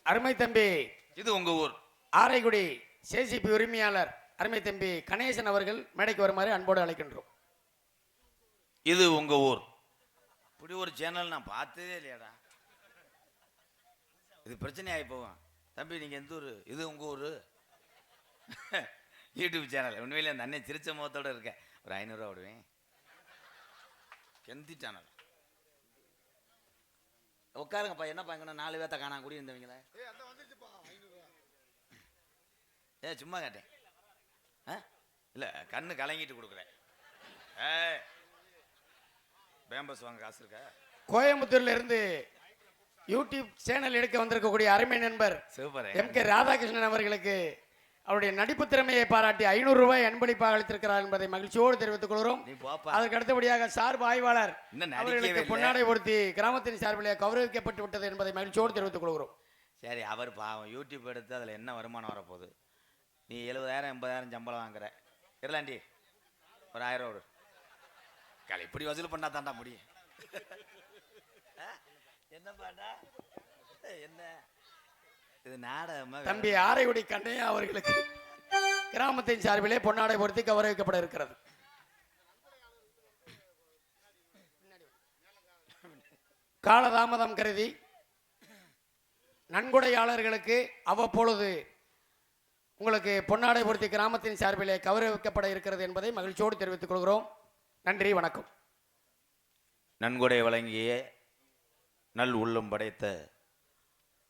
அருமை தம்பி இது உங்க ஊர் ஆரைக்குடி சேசிபி உரிமையாளர் அருமை தம்பி கணேசன் அவர்கள் மேடைக்கு வருமாறு அன்போடு அழைக்கின்றோம். இது உங்க ஊர். இப்படி ஒரு சேனல் நான் பார்த்ததே இல்லையாடா. இது பிரச்சனை ஆகி போகும். தம்பி நீங்க எந்த ஊர்? இது உங்க ஊர் யூடியூப் சேனல். உண்மையிலே அந்த அண்ணன் சிரிச்ச முகத்தோட இருக்க. ஒரு 500 ரூபா விடுவேன். கெந்தி சேனல். உட்காருங்கப்பா. என்ன பாக்கணும்? 4 பேர்த்த காணா கூடி இருந்தவங்கள. சும்மா கேட்டேன். இல்லை கண்ணு கலங்கிட்டு கொடுக்குறேன். பேம்பஸ் வாங்க காசு இருக்கா? கோயம்புத்தூர்ல இருந்து யூடியூப் சேனல் எடுக்க வந்திருக்கக்கூடிய அருமை நண்பர் சூப்பர் MK ராதாகிருஷ்ணன் அவர்களுக்கு அவருடைய நடிப்பு திறமையை பாராட்டி 500 ரூபாய் அன்பளிப்பாக அளித்திருக்கிறார் என்பதை மகிழ்ச்சியோடு தெரிவித்துக் கொள்கிறோம். அதற்கு அடுத்தபடியாக சார்பு ஆய்வாளர் அவர்களுக்கு பொன்னாடை பொருத்தி கிராமத்தின் சார்பிலே கௌரவிக்கப்பட்டு விட்டது என்பதை மகிழ்ச்சியோடு தெரிவித்துக் கொள்கிறோம். சரி, அவர் பாவம் யூடியூப் எடுத்து அதில் என்ன வருமானம் வரப்போகுது? நீ 70,000 80,000 சம்பளம் வாங்குற இருளாண்டி, ஒரு 1000 ரூபா கலை இப்படி வசூல் பண்ணா தாண்டா முடியும். என்ன பாட்டா என்ன இது நாடகமா? தம்பி ஆரைக்குடி கண்ணையா அவர்களுக்கு கிராமத்தின் சார்பிலே பொன்னாடை பொருத்தி கௌரவிக்கப்பட இருக்கிறது. காலதாமதம் கருதி நன்கொடையாளர்களுக்கு அவ்வப்பொழுது உங்களுக்கு பொன்னாடை பொருத்தி கிராமத்தின் சார்பிலே கௌரவிக்கப்பட இருக்கிறது என்பதை மகிழ்ச்சியோடு தெரிவித்துக் கொள்கிறோம். நன்றி, வணக்கம். நன்கொடை வழங்கிய நல் உள்ளம் படைத்த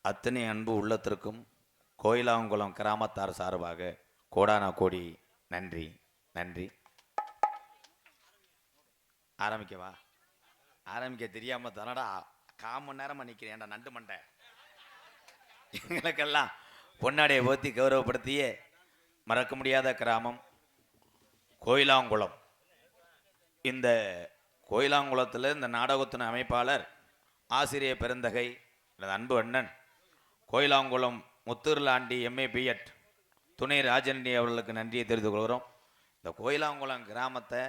அத்தனை அன்பு உள்ளத்திற்கும் கோயிலாங்குளம் கிராமத்தார் சார்பாக கோடான கோடி நன்றி. நன்றி. ஆரம்பிக்கவா? ஆரம்பிக்க தெரியாம தானடா 1/4 மணி நேரமா நிற்கிறேன்டா நண்டு மண்டை. எங்களுக்கெல்லாம் பொன்னாடையை போத்தி கௌரவப்படுத்திய மறக்க முடியாத கிராமம் கோயிலாங்குளம். இந்த கோயிலாங்குளத்தில் இந்த நாடகத்தின் அமைப்பாளர் ஆசிரியர் பெருந்தகை எனது அன்பு அண்ணன் கோயிலாங்குளம் முத்துர்லாண்டி MA BEd துணை ராஜனி அவர்களுக்கு நன்றியை தெரிவித்துக் கொள்கிறோம். இந்த கோயிலாங்குளம் கிராமத்தை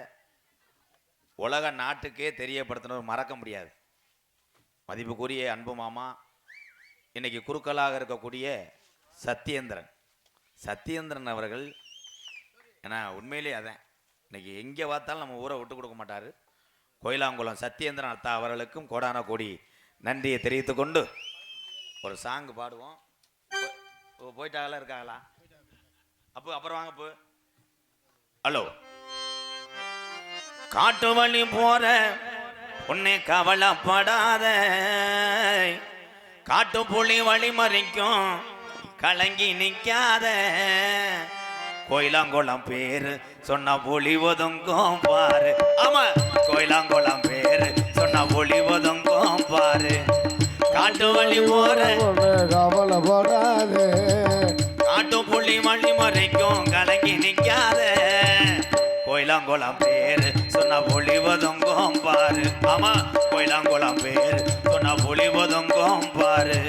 உலக நாட்டுக்கே தெரியப்படுத்தினவர் மறக்க முடியாது. மதிப்புக்குரிய அன்பு மாமா இன்னைக்கு குறுக்கலாக இருக்கக்கூடிய சத்யேந்திரன் அவர்கள், ஏன்னா உண்மையிலே அதான் இன்னைக்கு எங்கே பார்த்தாலும் நம்ம ஊரை விட்டு கொடுக்க மாட்டார். கோயிலாங்குளம் சத்யேந்திரன் அத்தா அவர்களுக்கும் கோடான கோடி நன்றியை தெரிவித்து கொண்டு ஒரு சாங் பாடுவோம். போயிட்டாங்களா இருக்காங்களா? அப்புறம் வாங்க போ. ஹலோ. காட்டு வழி போற உன்னை கவலைப்படாத, காட்டு புலி வழி மறிக்கும் கலங்கி நிக்காத, கோயிலாங்குளம் பேரு சொன்ன புலி ஒதுங்கும் பாரு. ஆமா, கோயிலாங்குளம் பேரு சொன்ன புலி ஒதுங்கும் பாரு. காட்டு வழி போற கவலைப்படாது, காட்டு புலி வழி மறைக்கும் கலங்கி நிக்காத, கோயிலாங்குளம் பேரு சொன்ன புலி ஒதுங்கும் பாரு. ஆமா, கோயிலாங்குளம் பேரு சொன்ன புலி ஒதுங்கும் பாரு.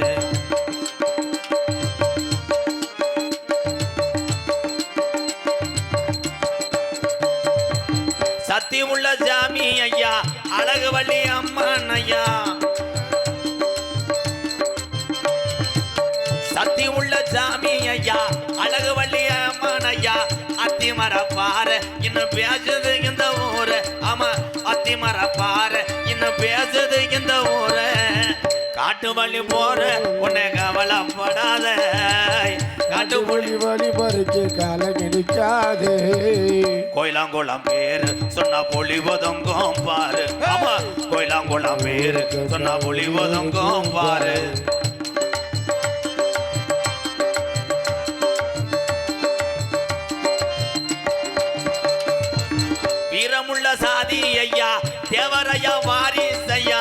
சத்தி உள்ள சாமி ஐயா, அழகு வள்ளி அம்மன் ஐயா, சத்தி உள்ள சாமி ஐயா, அழகு வள்ளி அம்மன் அத்திமர பாரு இன்னும் பேசுது இந்த ஊரு. ஆமா அத்திமர பாரு இன்னும் பேசுது இந்த ஊரு. காட்டு வழி போற உன்னை கவலைப்படாத, காட்டு புலி வழி பறிக்க காலம் கிடைக்காது. கோயிலாங்குளம் பேரு சொன்னா புலி ஒதுங்கும் பாரு. ஆமா கோயிலாங்குளம் பேரு சொன்னா புலி ஒதுங்கும் பாரு. வீரமுள்ள சாதி ஐயா தேவரையா வாரிசையா.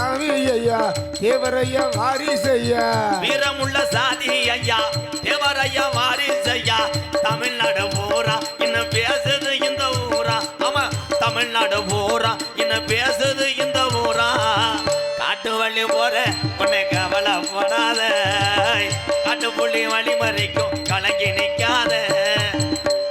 ஐயா தேவரையா வாரிசையா. வீரமுள்ள சாதி ஐயா தேவரையா வாரிசையா. தமிழ்நாடு பூரா இன்னும் பேசுது இந்த ஊரா. ஆமா தமிழ்நாடு பூரா இன்னும் பேசுது இந்த ஊரா. காட்டு வழி போற உன்னை கவலைப்படாத, காட்டு புள்ளி வழி மறைக்கும் கலங்கி நிக்காத.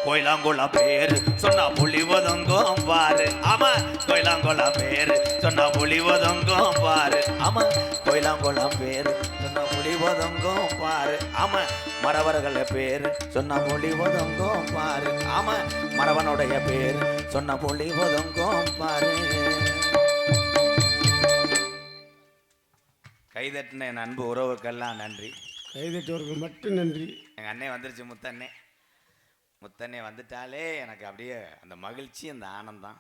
கோயிலாங்குளம் பேரு சொன்னா புலி ஒதுங்கும் பாரு. ஆமா கோயிலாங்குளம் பேரு சொன்னா புலி ஒதுங்கும் பாரு. ஆமா கோயிலாங்குளம் பேரு சொன்னா புலி ஒதுங்கும் பாரு. ஆமா மறவர்கள பேரு சொன்னா புலி ஒதுங்கும் பாரு. ஆமா மறவனுடைய பேரு சொன்னா புலி ஒதுங்கும் பாரு. கைதட்டின என் அன்பு உறவுக்கெல்லாம் நன்றி. கைதட்டவர்கள் மட்டும் நன்றி. எங்கள் அண்ணே வந்துருச்சு, முத்தண்ணே. முத்தண்ணே வந்துட்டாலே எனக்கு அப்படியே அந்த மகிழ்ச்சி, அந்த ஆனந்தம்.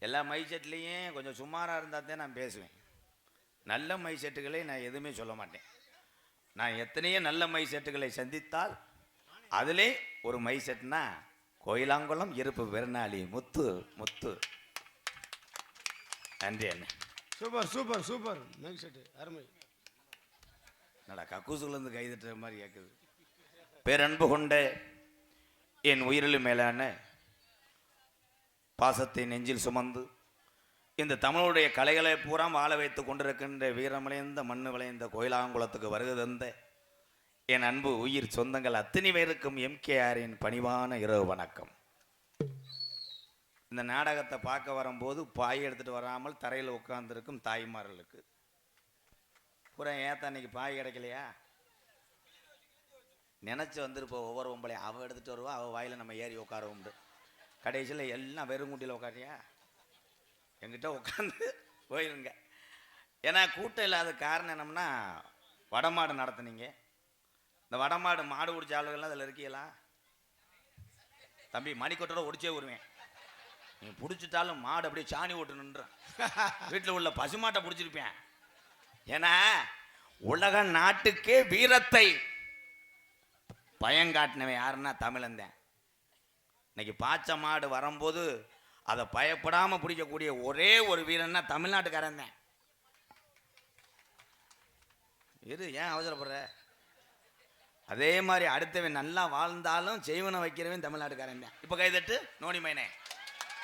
எல்லா மைசெட்லேயும் கொஞ்சம் சுமாராக இருந்தால் தான் நான் பேசுவேன். நல்ல மைசெட்டுகளை நான் எதுவுமே சொல்ல மாட்டேன். நான் எத்தனையோ நல்ல மைசெட்டுகளை சந்தித்தால் அதிலே ஒரு மைசெட்னா கோயிலாங்குளம் இருப்பு பெருநாளி முத்து முத்து. நன்றி அண்ணே. Super super super. Mic set அருமை. என்னடா கக்கூசுலேருந்து கைதட்டுற மாதிரி கேட்குது. பேரன்பு கொண்ட என் உயிரிலும் மேலான பாசத்தை நெஞ்சில் சுமந்து இந்த தமிழுடைய கலைகளை பூரா வாழ வைத்து கொண்டிருக்கின்ற வீரமலைந்த மண்ணு விளைந்த கோயிலாங்குளத்துக்கு வருகை தந்த என் அன்பு உயிர் சொந்தங்கள் அத்தனை பேருக்கும் எம்கேஆரின் பணிவான இரவு வணக்கம். இந்த நாடகத்தை பார்க்க வரும்போது பாய் எடுத்துகிட்டு வராமல் தரையில் உட்கார்ந்துருக்கும் தாய்மார்களுக்கு பூரா ஏத்த அன்னைக்கு பாய் கிடைக்கலையா நினச்சி வந்துருப்போம். ஒவ்வொரு பொம்பளையும் அவள் எடுத்துகிட்டு வருவா, அவள் வாயில் நம்ம ஏறி உட்கார உண்டு. கடைசியில் எல்லாம் வெறுங்குண்டியில் உட்காரியா என்கிட்ட உட்காந்து போயிருங்க. ஏன்னா கூட்டம் இல்லாத காரணம் என்னம்னா வடமாடு நடத்துனீங்க. இந்த வடமாடு மாடு பிடிச்ச ஆளுகள்லாம் அதில் இருக்கீங்களா? தம்பி மணிக்கொட்டோட ஒடிச்சே வருவேன். நீ பிடிச்சிட்டாலும் மாடு அப்படியே சாணி ஓட்டு நின்றுறேன். வீட்டில் உள்ள பசுமாட்டை பிடிச்சிருப்பேன். ஏன்னா உலக நாட்டுக்கே வீரத்தை பயங்காட்டினவன் யாருன்னா தமிழந்தேன். இன்னைக்கு பாச்ச மாடு வரும்போது அதை பயப்படாமல் பிடிக்கக்கூடிய ஒரே ஒரு வீரன்னா தமிழ்நாட்டுக்காரன் தான். இரு, ஏன் அவசரப்படுற? அதே மாதிரி அடுத்தவன் நல்லா வாழ்ந்தாலும் செய்வனை வைக்கிறவன் தமிழ்நாட்டுக்காரன் தான். இப்போ கைதட்டு நோனி மைனே,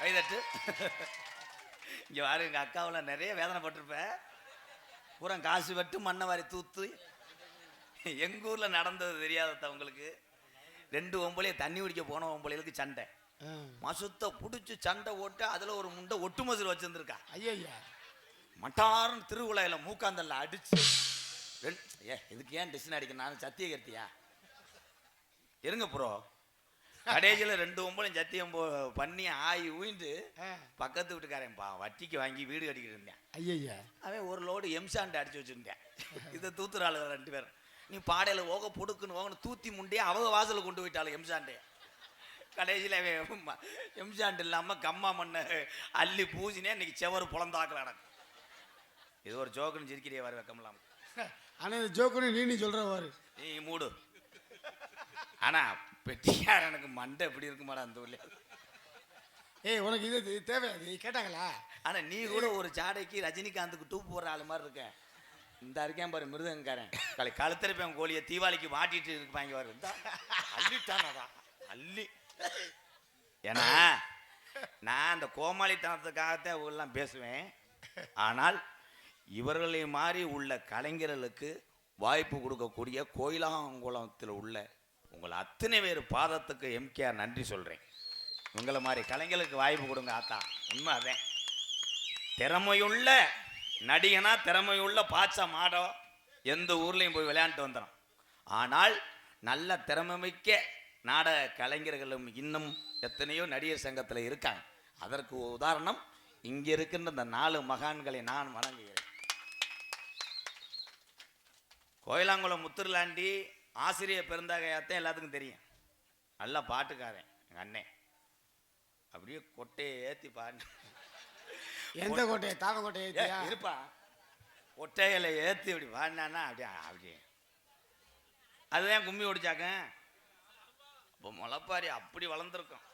கைதட்டு. இங்கே வாரு, எங்கள் அக்காவில் நிறைய வேதனைப்பட்டிருப்பேன். பூரா காசு வெட்டு மண்ணை வாரி தூத்து. எங்கள் ஊரில் நடந்தது தெரியாதவங்களுக்கு 2 ஒம்பளையை தண்ணி குடிக்க போன ஒம்பளைகளுக்கு சண்டை. மசுத்தை பிடிச்சி சண்டை ஓட்டு அதில் ஒரு முண்டை ஒட்டு மசுறு வச்சுருந்துருக்கா. ஐயா மட்டார்னு திருவிழாவில் மூக்காந்தல்ல அடிச்சு இதுக்கு ஏன் டிசன் அடிக்க நான் சத்திய கருத்தியா இருங்க ப்ரோ. கடைசியில் 2 ஒம்பளையும் சத்தியம் பண்ணி ஆகி ஊயிட்டு பக்கத்து வீட்டுக்காரன் வட்டிக்கு வாங்கி வீடு கட்டிக்கிட்டு இருந்தேன். ஐயா அவன் ஒரு லோடு எம்சாண்டு அடிச்சு வச்சுருந்தேன். இதை தூத்துற ஆளுங்க 2 பேரும். நீ பாடையில் ஓக பொடுக்குன்னு ஓகன்னு தூத்தி முண்டியே அவங்க வாசலில் கொண்டு போயிட்டாலும் எம்சாண்டே. கடைசியில் எம்சாண்டு இல்லாமல் கம்மா மண்ணை அள்ளி பூசினே இன்னைக்கு செவரு புலந்தாக்கல நடக்கும். இது ஒரு ஜோக்குன்னு சிரிக்கிறிய வாரு வைக்கம்லாம். ஆனால் இந்த ஜோக்குன்னு நீ சொல்கிறவாரு நீ மூடு. ஆனால் பெட்டியார் எனக்கு மண்டை எப்படி இருக்குமாடா அந்த ஊர்ல. ஏய் உனக்கு இது தேவையாது கேட்டாங்களா? ஆனால் நீ கூட ஒரு சாடைக்கு ரஜினிகாந்துக்கு டூப் போடுற ஆள் மாதிரி இருக்க. இந்த இருக்கேன் பாரு மிருதங்காரன் கழுத்திருப்பேன் கோழியை தீபாவளிக்கு வாட்டிட்டு இருப்பாங்க பாரு. அள்ளிட்டானடா அள்ளி. ஏன்னா நான் அந்த கோமாளித்தனத்துக்காகத்தான் இவங்கெல்லாம் பேசுவேன். ஆனால் இவர்களை மாதிரி உள்ள கலைஞர்களுக்கு வாய்ப்பு கொடுக்கக்கூடிய கோயிலாங்குளத்தில் உள்ள உங்களை அத்தனை பேர் பாதத்துக்கு எம்கேஆர் நன்றி சொல்கிறேன். உங்களை மாதிரி கலைஞர்களுக்கு வாய்ப்பு கொடுங்க ஆத்தா. உண்மை அதேன். திறமையுள்ள நடிகனா திறமையுள்ள பாச்சா மாடோ எந்த ஊர்லேயும் போய் விளையாண்டுட்டு வந்துடும். ஆனால் நல்ல திறமை மிக்க நாடக கலைஞர்களும் இன்னும் எத்தனையோ நடிகர் சங்கத்தில் இருக்காங்க. அதற்கு உதாரணம் இங்கே இருக்கின்ற இந்த 4 மகான்களை நான் வணங்குகிறேன். கோயிலாங்குளம் முத்துர்லாண்டி ஆசிரியர் பெருந்தகையாத்தான் எல்லாத்துக்கும் தெரியும். நல்லா பாட்டுக்காரன் எங்கள் அண்ணன். அப்படியே கொட்டையை ஏற்றி பாடு. எந்த கோட்டையை? தாவங்கோட்டை ஏத்தியா? இருப்பா, கொட்டைகளை ஏற்றி இப்படி பாடினான்னா அப்படியே அதுதான் கும்மி ஒடிச்சாக்க. இப்போ முளைப்பாரி அப்படி வளர்ந்துருக்கும்.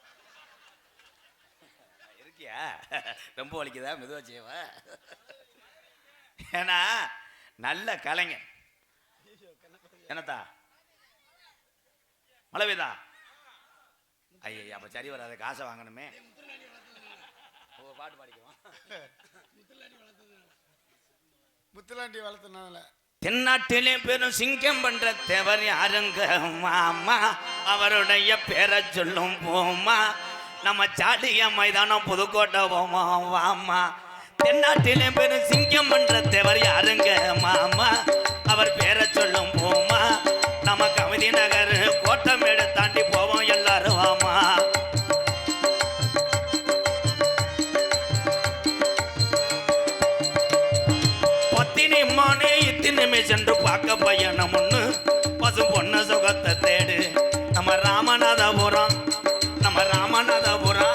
இருக்கியா? ரொம்ப வலிக்குதா? மெதுவா செய்வ. ஏன்னா நல்ல கலைஞர். என்னத்தா மழை ஐயா, அப்ப சரி வராது, காசை வாங்கணுமே. பாட்டு பாடிக்குவோம். முத்துலாண்டி வளர்த்தனால தென்னாட்டிலே பெரும் சிங்கம் பண்ற தேவர் யாருங்க மாமா, அவருடைய பேரை சொல்லும் போமா, நம்ம சாடிய மைதானம் புதுக்கோட்டை போமா வாமா. தென்னாட்டிலே பெரும் சிங்கம் பண்ற தேவர் யாருங்க மாமா, அவர் பேரை சொல்லும் போமா, நம்ம கவிதை நகர் கோட்டமேடு தாண்டி போவோம் எல்லாரும் வாமா. பத்தினி மானே இத்தினிமே சென்று பார்க்க பையனம் ஒண்ணு, பசு பொண்ணு சுகத்தை தேடு. நம்ம ராமநாதபுரம்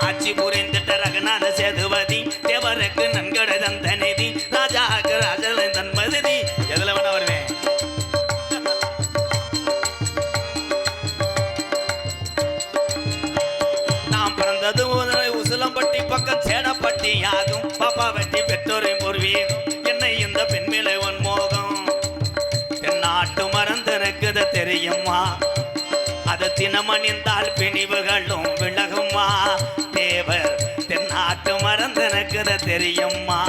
ஆட்சி புரிந்துட்ட ரகுநாத சேதுபதி, தேவருக்கு நன்கடை தந்த நிதி, ராஜாக்கு ராஜன் தன் மதிதி. எதுல வேணா வருவேன். நான் பிறந்தது உசிலம்பட்டி பக்கம் சேடப்பட்டி ஆகும். பாப்பா வெட்டி பெற்றோரை பூர்வீகம், என்னை இந்த பெண்மிலை மோகம். தென்னாட்டு மறந்து இருக்குது தெரியுமா, அது தினமணிந்தால் பிணிவுகளும் விலகுமா. தேவர் தென்னாட்டு மறந்து இருக்குது தெரியுமா.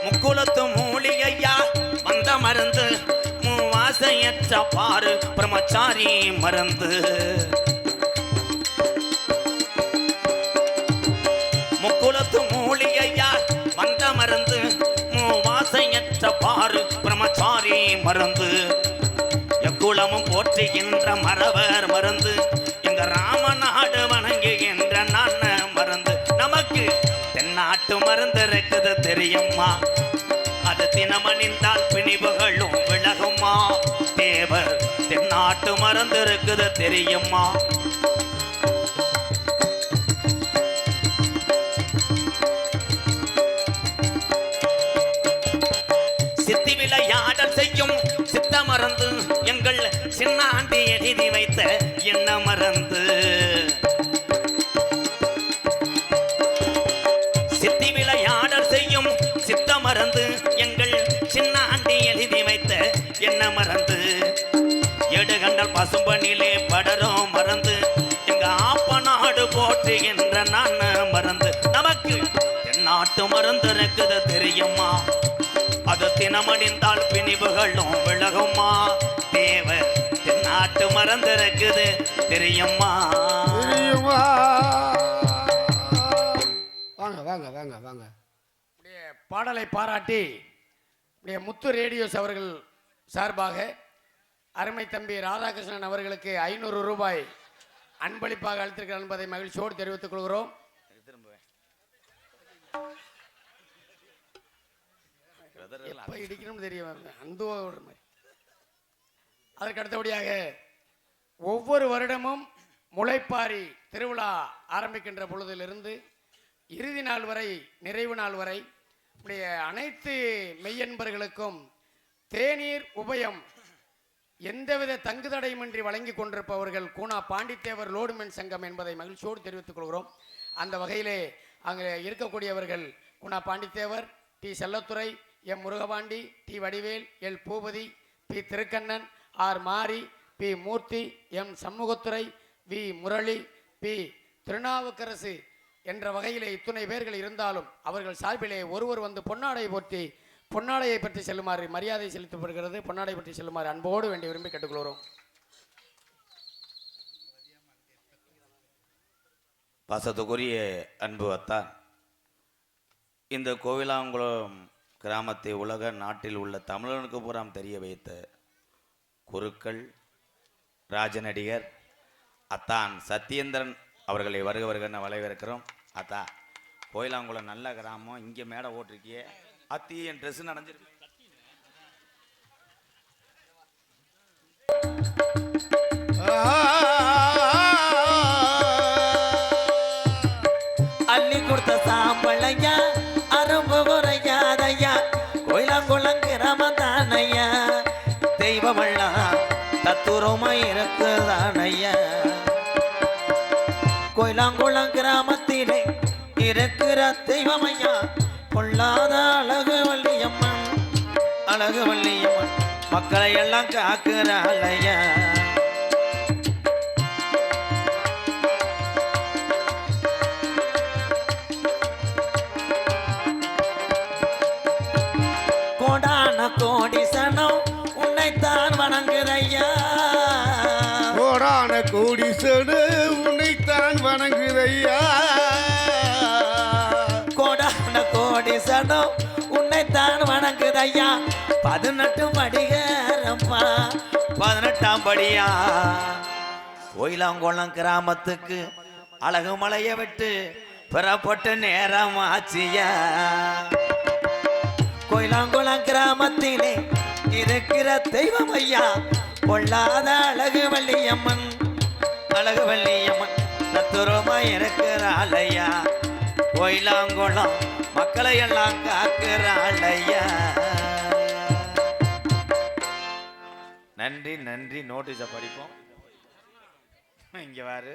முக்குளத்து மூலிகையா வந்த மருந்து, மூவாசையற்ற பாரு பிரம்மச்சாரி மருந்து. முக்குளத்து மூலிகையா வந்த மருந்து, மூவாசையற்ற பாரு பிரம்மச்சாரி மருந்து. எக்குளமும் போற்றுகின்ற மரவர் மருந்து, எங்க ராமநாடு வணங்குகின்ற நான மருந்து. நமக்கு தென்னாட்டு மருந்து இருக்குது தெரியுமா, அது தினமணிந்தால் பிணிவுகளும் விலகுமா. தேவர் தென்னாட்டு மருந்து இருக்குது தெரியுமா. சித்தி விளையாடல் செய்யும் சித்த மருந்து, எங்கள் சின்னாண்டி எழுதி வைத்த என்ன மருந்து. சித்தி விளையாடல் செய்யும் சித்த மருந்து, எங்கள் சின்னாண்டி எழுதி வைத்த என்ன மருந்து. எடுகண்டல் பசும்பனிலே படரும் மருந்து, எங்க ஆப்ப நாடு போற்றுகின்ற நான் மருந்து. நமக்கு தென்னாட்டு மருந்து இருக்குது தெரியுமா, அது தினமணிந்தால் பிணிவுகளும் விலகுமா. தேவர் தென்னாட்டு மறந்து இருக்குது தெரியுமா. வாங்க வாங்க வாங்க வாங்க. பாடலை பாராட்டி முத்து ரேடியோஸ் அவர்கள் சார்பாக அருமை தம்பி ராதாகிருஷ்ணன் அவர்களுக்கு 500 ரூபாய் அன்பளிப்பாக அளித்திருக்கிறார் என்பதை மகிழ்ச்சியோடு தெரிவித்துக் கொள்கிறோம். எப்ப இடிக்கணும்னு தெரிய அந்த அதற்கு அடுத்தபடியாக ஒவ்வொரு வருடமும் முளைப்பாரி திருவிழா ஆரம்பிக்கின்ற பொழுதிலிருந்து இறுதி நாள் வரை, நிறைவு நாள் வரை அனைத்து மெய்யன்பர்களுக்கும் தேநீர் உபயம் எந்தவித தங்குதடையுமின்றி வழங்கி கொண்டிருப்பவர்கள் கூனா பாண்டித்தேவர் லோடுமென் சங்கம் என்பதை மகிழ்ச்சியோடு தெரிவித்துக் கொள்கிறோம். அந்த வகையிலே அங்கே இருக்கக்கூடியவர்கள் Koona Pandithevar, T Sellathurai, M Murugapandi, T Vadivel, L Boopathi, P Thirukannan, R Mari, P Moorthy, M Shanmugathurai, V Murali, P Thirunavukkarasu என்ற வகையிலே இத்துணை பேர்கள் இருந்தாலும் அவர்கள் சார்பிலே ஒருவர் வந்து பொன்னாடை போற்றி பொன்னாடையை பற்றி செல்லுமாறு மரியாதை செலுத்தப்படுகிறது. பொன்னாடை பற்றி செல்லுமாறு அன்போடு வேண்டி விரும்பி கேட்டுக்கொள்கிறோம். பாசத்துக்குரிய அன்பு அத்தான் இந்த கோவிலாங்குளம் கிராமத்தை உலக நாட்டில் உள்ள தமிழனுக்கு பூராம் தெரிய வைத்த குருக்கள் ராஜநடிகர் அத்தான் சத்யேந்திரன் அவர்களை வருக வருகன்னு வரவேற்கிறோம். அத்தா, கோயிலாங்குளம் நல்ல கிராமம், இங்கே மேடை ஓட்டிருக்கியே அத்தி, என் ட்ரெஸ் நனைஞ்சிருக்கு. அள்ளி கொடுத்த சாம்பளையா அரும்பு குறையாதையா கோயிலாங்குளம் கிராமம் தானையா தெய்வமெல்லாம் தத்துரமா இருக்குதானையா கோயிலாங்குளம் கிராமத்திலே இருக்கிற தெய்வமையா பொல்லாத அழகு வள்ளியம்மன் மக்களை எல்லாம் காக்குறாளையா கோடான கோடி சனம் உன்னைத்தான் வணங்குதையா கோடான கோடி செடு உன்னைத்தான் வணங்குதையா கோடான கோடி சனம் உன்னைத்தான் வணங்குதையா 18 படிகாரம்மா 18ஆம் படியா கோயிலாங்குளம் கிராமத்துக்கு அழகு மலைய விட்டு புறப்பட்ட நேரம் ஆச்சியா கோயிலாங்குளம் கிராமத்திலே இருக்கிற தெய்வம் ஐயா பொல்லாத அழகு வள்ளியம்மன் தத்துரமா இருக்கிறாளையா கோயிலாங்குளம் மக்களை எல்லாம் காக்குறாளையா. நன்றி நன்றி. நோட்டீஸை படிப்போம். இங்கே வாரு,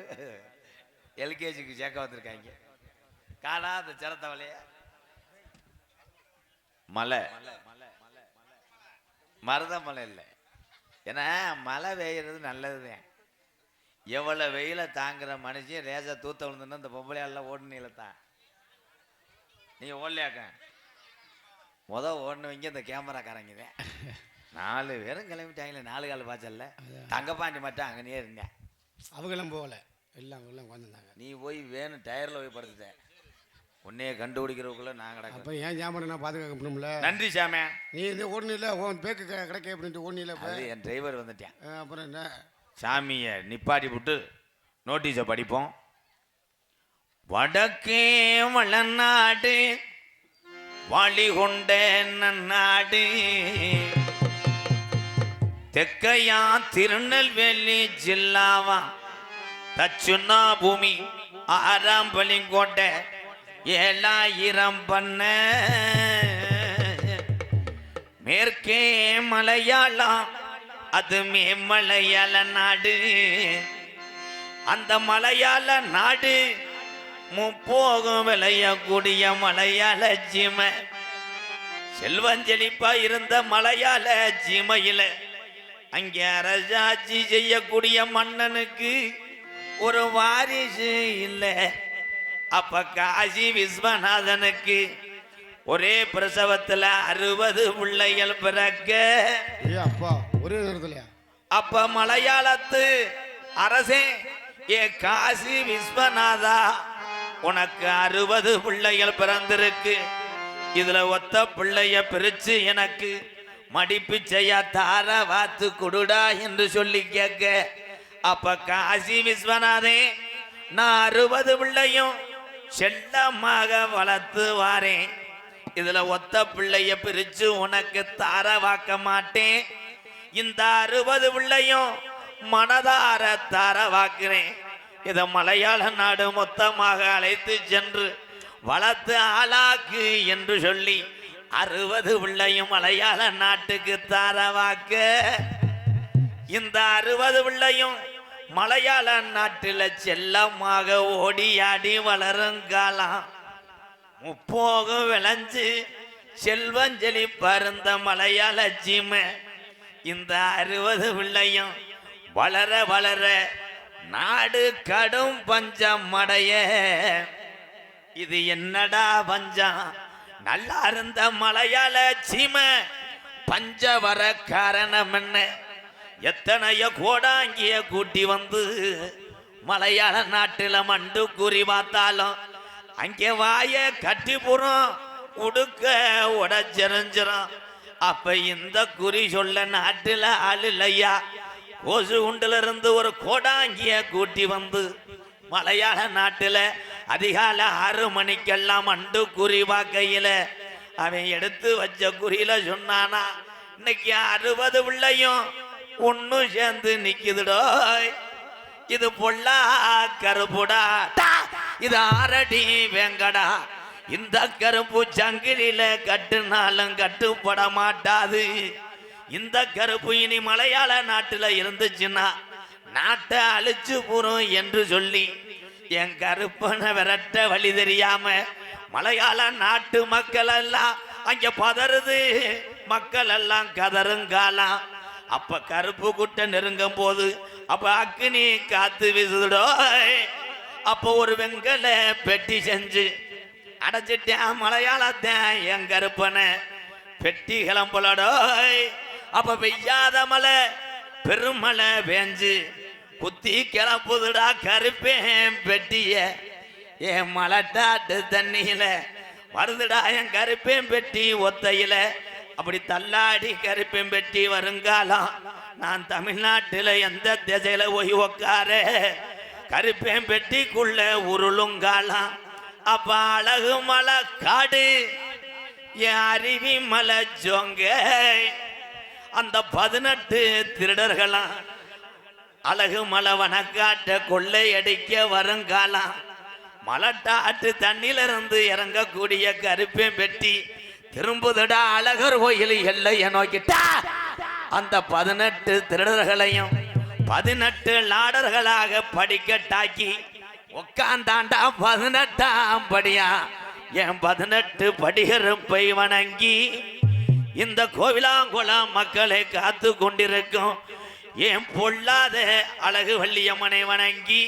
எல்கேஜிக்கு சேர்க்க வந்திருக்காங்க. காணாத சிரத்தவளைய மலை மருதமலை இல்லை. ஏன்னா மழை பெய்யறது நல்லதுதான். எவ்வளோ வெயில தாங்குற மனுஷன் லேசா தூத்த விழுந்துன்னா இந்த பொம்பளையாலாம் ஓடுனீங்கள தான். நீங்கள் ஓடலையாக்க ஓடினவங்க இந்த கேமராக்காரங்க 4 பேரும் கிளம்பிட்டாங்களே. 4 கால் பாய்ச்சல்ல. தங்கப்பாண்டி மட்டும் அங்கனே இருந்தேன். அவங்களும் போகல, எல்லாம் உட்காந்துருந்தாங்க. நீ போய் வேணும் டயரில் போய் படுத்துட்டேன். உன்னைய கண்டுபிடிக்கிறதுக்குள்ள நான் கிடக்கு. அப்போ ஏன் ஜாமனை நான் பாதுகாக்கணும்ல. நன்றி சாமே. நீ இந்த ஓடனில்ல உன் பேக்கு கிடைக்க அப்படின்ட்டு ஓடனில்ல. அது என் டிரைவர் வந்துட்டேன். அப்புறம் என்ன சாமியை நிப்பாட்டி விட்டு நோட்டீஸை படிப்போம். வடக்கே வளநாடு வாளி கொண்ட நன்னாடு தெக்கையா திருநெல்வேலி ஜில்லாவா தச்சுன்னா பூமி 6ஆம் பலிங்கோட்டை 7000 பண்ண மேற்கே மலையாளம் அது மேமலையாள நாடு. அந்த மலையாள நாடு முப்போகம் விளையக்கூடிய மலையாள ஜீமை செல்வஞ்செழிப்பா இருந்த மலையாள ஜீமையில அங்கே அரசாட்சி செய்யக்கூடிய மன்னனுக்கு ஒரு வாரிசு இல்லை. அப்ப காசி விஸ்வநாதனுக்கு ஒரே பிரசவத்துல 60 பிள்ளைகள் பிறக்க அப்பா ஒரே நேரத்துல. அப்ப மலையாளத்து அரசே, ஏ காசி விஸ்வநாதா, உனக்கு 60 பிள்ளைகள் பிறந்திருக்கு. இதுல ஒத்த பிள்ளைய பிரிச்சு எனக்கு மடிப்பு செய்ய தார வாத்து கொடுடா என்று சொல்லி கேட்க, அப்ப காசி விஸ்வநாதே, நான் 60 பிள்ளையும் செல்லமாக வளர்த்து வாரேன். இதுல ஒத்த பிள்ளைய பிரிச்சு உனக்கு தார வாக்க மாட்டேன். இந்த 60 பிள்ளையும் மனதார தார வாக்குறேன். இத மலையாள நாடு மொத்தமாக அழைத்து சென்று வளர்த்து ஆளாக்கு என்று சொல்லி 60 பிள்ளையும் மலையாள நாட்டுக்கு தார வாக்க, இந்த 60 பிள்ளையும் மலையாள நாட்டில் செல்லமாக ஓடியாடி வளருங்காலம் முப்போகம் விளைஞ்சு செல்வஞ்சலி பருந்த மலையாள ஜீமை இந்த 60 பிள்ளையும் வளர வளர நாடு கடும் பஞ்சம் அடைய. இது என்னடா பஞ்சம்? நல்லா இருந்த மலையாள சீமை பஞ்ச வர காரணம் என்ன? எத்தனைய கோடாங்கிய கூட்டி வந்து மலையாள நாட்டுல மண்டு குறி பார்த்தாலும் அங்கே வாய கட்டி புறம் உடுக்க உடச்செறிஞ்சிரும். அப்ப இந்த குறி சொல்ல நாட்டுல ஆள் இல்லையா. கோசு உண்டுல இருந்து ஒரு கோடாங்கிய கூட்டி வந்து மலையாள நாட்டுல அதிகாலை 6 மணிக்கெல்லாம் அண்டு குறி வாக்கையில அவன் எடுத்து வச்ச குறியில சொன்னானா, இன்னைக்கு 60 பிள்ளையும் ஒன்னும் சேர்ந்து நிக்குதுடோ. இது பொல்லா கருப்புடா, இது ஆரடி வேங்கடா. இந்த கருப்பு சங்கிலில கட்டுனாலும் கட்டுப்பட மாட்டாது. இந்த கருப்பு இனி மலையாள நாட்டுல இருந்துச்சுன்னா நாட்டை அழிச்சு போறோம் என்று சொல்லி என் கருப்பனை விரட்ட வழி தெரியாம மலையாள நாட்டு மக்கள் எல்லாம் அங்க பதறுது. மக்கள் எல்லாம் கதருங்காலாம். அப்ப கருப்பு குட்டை நெருங்கும் போது அப்ப அக்னி காத்து வீசுதோ. அப்ப ஒரு வெங்கல பெட்டி செஞ்சு அடைச்சிட்டேன் மலையாளத்தேன் என் கருப்பனை. பெட்டி கிளம்பலடோ. அப்ப பெய்யாத மலை பெருமழை பேஞ்சு குத்தி கிளப்புதுடா கருப்பேன் பெட்டிய. என் மலட்டாட்டு தண்ணியில வருதுடா என் கருப்பேன் பெட்டி ஒத்தையில. அப்படி தள்ளாடி கருப்பேன் பெட்டி வருங்காலம். நான் தமிழ்நாட்டுல எந்த திசையில போய் உக்கார கருப்பேன் பெட்டிக்குள்ள உருளுங்காலம். அப்ப அழகு மலை காடு என் அருவி மலை ஜோங்க. அந்த 18 திருடர்களாம் அழகு மலை வனக்காட்ட கொள்ளை அடிக்க வருங்காலம். மலட்டாட்டு தண்ணில இருந்து இறங்கக்கூடிய கருப்பேன் பெட்டி திரும்புதடா அழகர் கோயில் எல்லைய நோக்கிட்டா. அந்த 18 திருடர்களையும் 18 லாடர்களாக படிக்கட்டாக்கி உட்காந்தாண்டா 18ஆம் படியா. என் 18 படிகருப்பை வணங்கி இந்த கோவிலாங்குளம் மக்களை காத்து கொண்டிருக்கும் என் பொல்லாத அழகு வள்ளியம்மனை வணங்கி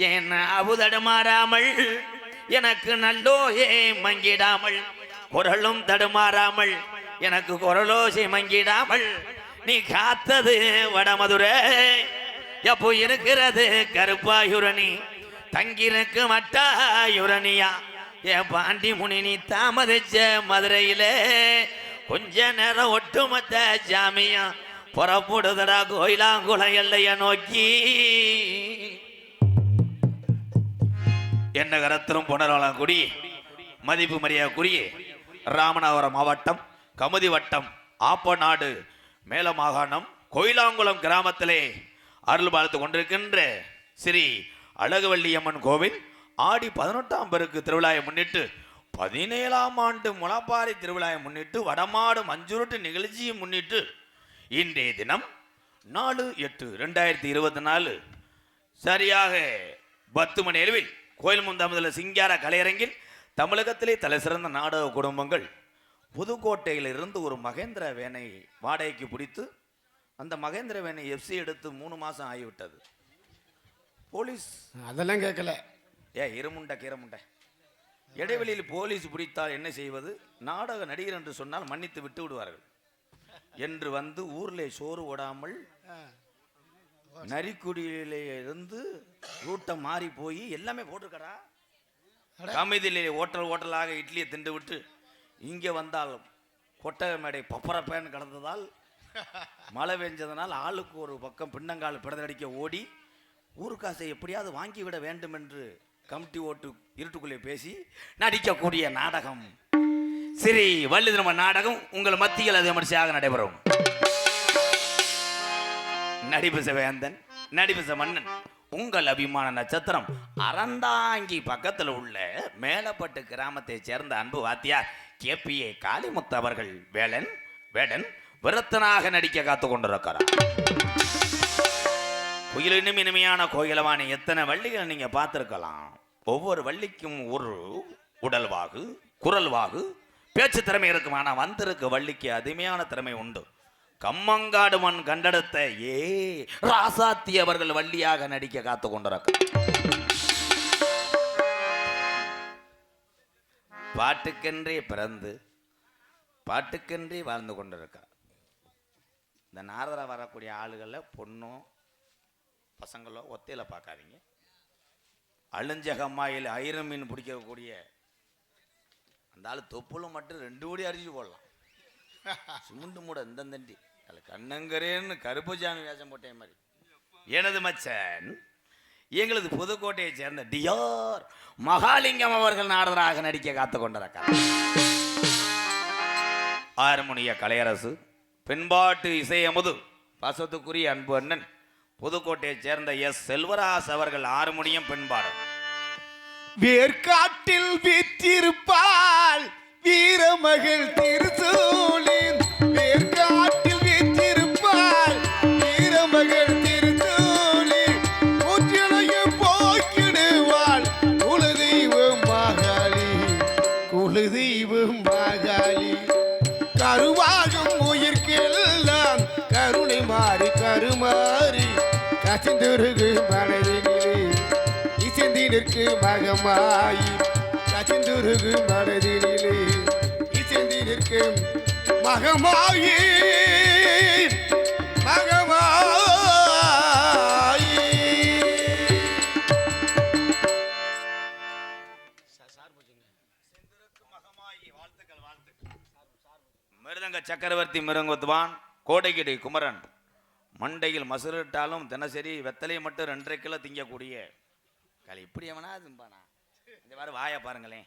என் அவுதடுமாறாமல் எனக்கு நல்லோயே மங்கிடாமல் குரலும் தடுமாறாமல் எனக்கு குரலோசை மங்கிடாமல் நீ காத்தது வடமதுரை. எப்போ இருக்கிறது கருப்பாயுரணி தங்கிருக்கு மட்டாயுரணியா. என் பாண்டி முனி நீ தாமதிச்ச மதுரையில கொஞ்ச நேரம் ஒட்டுமொத்த ஜாமியா புறப்படுதடா கோயிலாங்குளம் எல்லைய நோக்கி. என்ன கரத்திலும் புனரவலாங்குடி மதிப்பு மரியாதைக்குரிய ராமநாதபுரம் மாவட்டம் கமுதி வட்டம் ஆப்பநாடு மேல மாகாணம் கோயிலாங்குளம் கிராமத்திலே அருள் பார்த்து கொண்டிருக்கின்ற ஸ்ரீ அழகுவள்ளியம்மன் கோவில் ஆடி 18ஆம் பெருக்கு திருவிழாவை முன்னிட்டு 17ஆம் ஆண்டு முளப்பாரி திருவிழாவை முன்னிட்டு வடமாடு மஞ்சுருட்டு நிகழ்ச்சியை முன்னிட்டு இன்றைய தினம் 4/8/2024 சரியாக 10 மணி அளவில் கோயில் முந்தாமதுல சிங்கார கலையரங்கில் தமிழகத்திலே தலை சிறந்த நாடக குடும்பங்கள் புதுக்கோட்டையிலிருந்து ஒரு மகேந்திர வேனை வாடகைக்கு பிடித்து அந்த மகேந்திர வேனை எஃப்சி எடுத்து 3 மாதம் ஆகிவிட்டது. போலீஸ் அதெல்லாம் கேட்கல. இருமுண்டை கீரமுண்டை இடைவெளியில் போலீஸ் பிடித்தால் என்ன செய்வது? நாடக நடிகர் என்று சொன்னால் மன்னித்து விட்டு விடுவார்கள் என்று வந்து ஊரிலே சோறு ஓடாமல் நரிக்குடியிலே இருந்து கூட்டம் மாறி போய் எல்லாமே போட்டிருக்கடா. கமிதியிலே ஓட்டலாக இட்லியை திண்டு விட்டு இங்கே வந்தால் கொட்டகை மேடை பப்பரப்பேன்னு கிடந்ததால் மழை பெஞ்சதனால் ஆளுக்கு ஒரு பக்கம் பின்னங்கால் பிடதடிக்க ஓடி ஊருக்காசை எப்படியாவது வாங்கிவிட வேண்டும் என்று கமிட்டி ஓட்டு இருட்டுக்குள்ளே பேசி நடிக்கக்கூடிய நாடகம் ஸ்ரீ வள்ளி திருமண நாடகம் உங்கள் மத்தியில் அது விமர்சையாக நடைபெறும். நடிபச வேந்தன் நடிபச மன்னன் உங்கள் அபிமான நட்சத்திரம் அறந்தாங்கி பக்கத்தில் உள்ள மேலப்பட்டு கிராமத்தை சேர்ந்த அன்பு வாத்தியார் KPA காளிமுத்து அவர்கள் வேடன் விரத்தனாக நடிக்க காத்து கொண்டிருக்கிறார். குயிலினும் இனிமையான கோயிலவாணி எத்தனை வள்ளிகளை நீங்க பார்த்திருக்கலாம். ஒவ்வொரு வள்ளிக்கும் ஒரு உடல்வாகு குரல்வாகு பேச்சு திறமை இருக்கும். ஆனா வந்திருக்கு வள்ளிக்கு அதிமையான திறமை உண்டு. கம்மங்காடு மண் கண்டெடுத்த ராசாத்தி அவர்கள் வள்ளியாக நடிக்க காத்து கொண்டிருக்க. பாட்டுக்கென்றே பிறந்து பாட்டுக்கென்றே வாழ்ந்து கொண்டிருக்கார். இந்த நாரதரா வரக்கூடிய ஆளுகளில் பொண்ணோ பசங்களோ ஒத்தையில பார்க்காதீங்க. அழிஞ்சகம்மாயில் 1000 மீன் பிடிக்கக்கூடிய அந்த ஆள் தொப்புளும் மட்டும் 2 கோடி அரிசி போடலாம். சிமெண்ட் மூட இந்த தண்டி அதில் கண்ணங்கரேன்னு கருப்புசாமி வேஷம் போட்டேன் மாதிரி. எனது மச்சன் எங்களது புதுக்கோட்டையை சேர்ந்த டிஆர் மகாலிங்கம் அவர்கள் நாடகராக நடிக்க காத்து கொண்டிருக்கிறார். ஹார்மோனிய கலையரசு, பெண்பாட்டு இசையமுது, பாசத்துக்குரிய அன்பு அண்ணன் புதுக்கோட்டையை சேர்ந்த எஸ் செல்வராஜ் அவர்கள் ஹார்மோனியம் பெண்பாடு. வேர்க்காட்டில் வீற்றிருப்பாள் வீரமகள் திருசூலின், வேர்க்காட்டில் வீற்றிருப்பாள் வீரமகள் திருசூலின், முற்றிலையும் போக்கிடுவாள் குலதெய்வம் மகாளி, குலதெய்வம் மகாளி. கருவாகும் உயிர்க்கெல்லாம் கருணை மாறி கருமாறி கசிந்துருகு மனதினிலே இசைந்திருக்கு மகமாயி, கசிந்துருகு மனதினிலே இசைந்திருக்கு மகமாயி, மகமாயி. மிருதங்க சக்கரவர்த்தி மிருங்கத்வான் கோடைகிடி குமரன் மண்டையில் மசுரிட்டாலும் தினசரி வெத்தலையை மட்டும் 2.5 கிலோ திங்கக்கூடிய களி. இப்படி எவனா திம்பானா? இந்த மாதிரி வாயை பாருங்களேன்.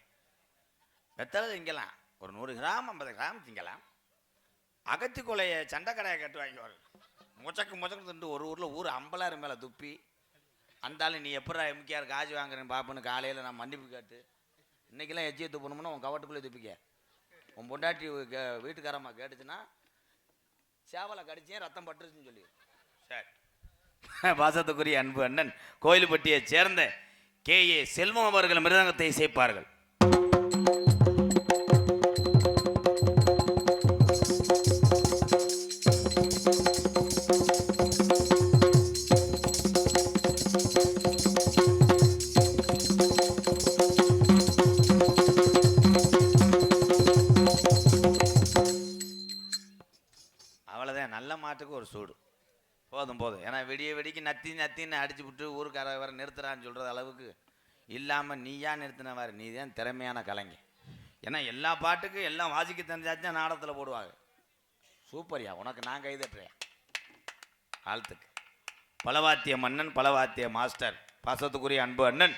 வெத்தலை திங்கலாம், ஒரு 100 கிராம் 50 கிராம் திங்கலாம். அகத்தி கொலையை சண்டைக்கடையை கட்டு வாங்கிவாரு. முச்சக்கு திண்டு ஒரு ஊர் 50,000 மேலே துப்பி அந்தாலும் நீ எப்படா எம்கேஆர் காசு வாங்குறேன்னு பார்ப்பேன்னு காலையில் நான் மன்னிப்பு கேட்டு இன்னைக்கெல்லாம் எச்சியை துப்பணும்னா உன் கவட்டுக்குள்ளே துப்பிக்க. உன் பொண்டாட்டி வீட்டுக்காரம்மா கேட்டுச்சுன்னா சேவலை கடிச்சேன் ரத்தம் பட்டுருச்சுன்னு சொல்லி. சரி, பாசத்துக்குரிய அன்பு அண்ணன் கோயில்பட்டியை சேர்ந்த KA செல்வம் அவர்கள் மிருதங்கத்தை இசைப்பார்கள். அவ்வளோதான், நல்ல மாட்டுக்கு ஒரு சூடு போதும். ஏன்னா வெடிக்கு நத்தின்னு அடிச்சு விட்டு ஊருக்கார வர நிறுத்துறான்னு சொல்கிறது அளவுக்கு இல்லாமல் நீயா நிறுத்தினவாரு. நீ தான் திறமையான கலைஞர். ஏன்னா எல்லா பாட்டுக்கும் எல்லாம் வாசிக்க தெரிஞ்சாச்சும் நாடகத்தில் போடுவாங்க. சூப்பர்யா, உனக்கு நான் கைதட்டுறேன். ஆழ்த்துக்கு பலவாத்திய மன்னன், பலவாத்திய மாஸ்டர், பாசத்துக்குரிய அன்பு அண்ணன்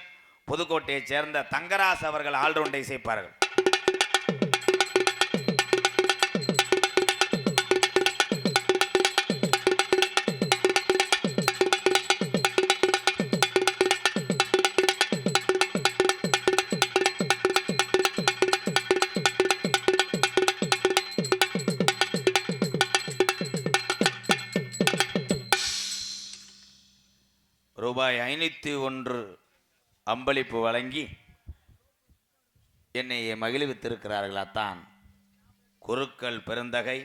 புதுக்கோட்டையை சேர்ந்த தங்கராஸ் அவர்கள் ஆல்ரவுண்டை இசைப்பார்கள். ரூபாய் 501 அம்பளிப்பு வழங்கி என்னை மகிழ்வித்திருக்கிறார்களாத்தான் குருக்கள் பெருந்தகை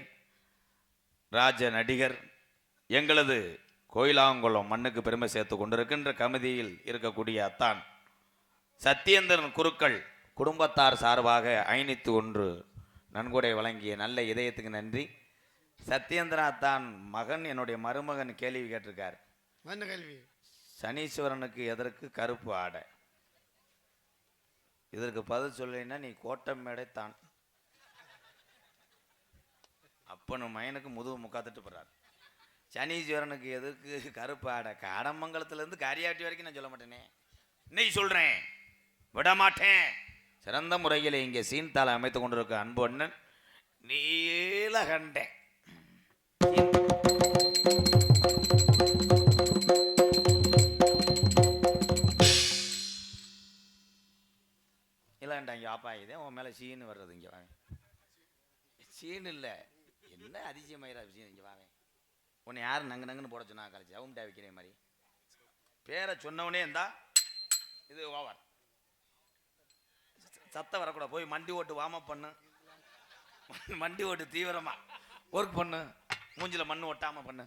ராஜ நடிகர், எங்களது கோயிலாங்குளம் மண்ணுக்கு பெருமை சேர்த்து கொண்டிருக்கின்ற கமிதியில் இருக்கக்கூடிய அத்தான் சத்யேந்திரன் குருக்கள் குடும்பத்தார் சார்பாக 501 நன்கொடை வழங்கிய நல்ல இதயத்துக்கு நன்றி. சத்யேந்திரா அத்தான் மகன் என்னுடைய மருமகன் கேள்வி கேட்டிருக்கார். என்ன கேள்வி? சனீஸ்வரனுக்கு எதற்கு கருப்பு ஆடை? இதற்கு பதில் சொல்லினா நீ கோட்டம் மேடை தான். அப்பனும் மயனுக்கு முதுகு முக்காத்துட்டு போறாரு. சனீஸ்வரனுக்கு எதுக்கு கருப்பு ஆடை? காடமங்கலத்திலேருந்து காரியாட்டி வரைக்கும் நான் சொல்ல மாட்டேனே, இன்னைக்கு சொல்றேன், விட மாட்டேன். சிறந்த முறையில் இங்கே சீன்தாளை அமைத்து கொண்டிருக்க அன்பு அண்ணன் நீலகண்டேன். இல்லைண்டா இங்கே ஆப்பா, இதே உன் மேலே சீனு வர்றது. இங்கே வாங்க, சீன் இல்லை, என்ன அதிசயமாயிரா விஷயம். இங்கே வாங்க, உன்னை யாரும் நங்குன்னு போட சொன்னா கழிச்சு அவன்கிட்ட வைக்கிற மாதிரி பேரை சொன்னவனே இருந்தா இது ஓவர். சத்தம் வரக்கூடாது. போய் மண்டி ஓட்டு வார்ம் பண்ணு, மண்டி ஓட்டு தீவிரமா ஒர்க் பண்ணு, மூஞ்சில மண்ணு ஒட்டாம பண்ணு.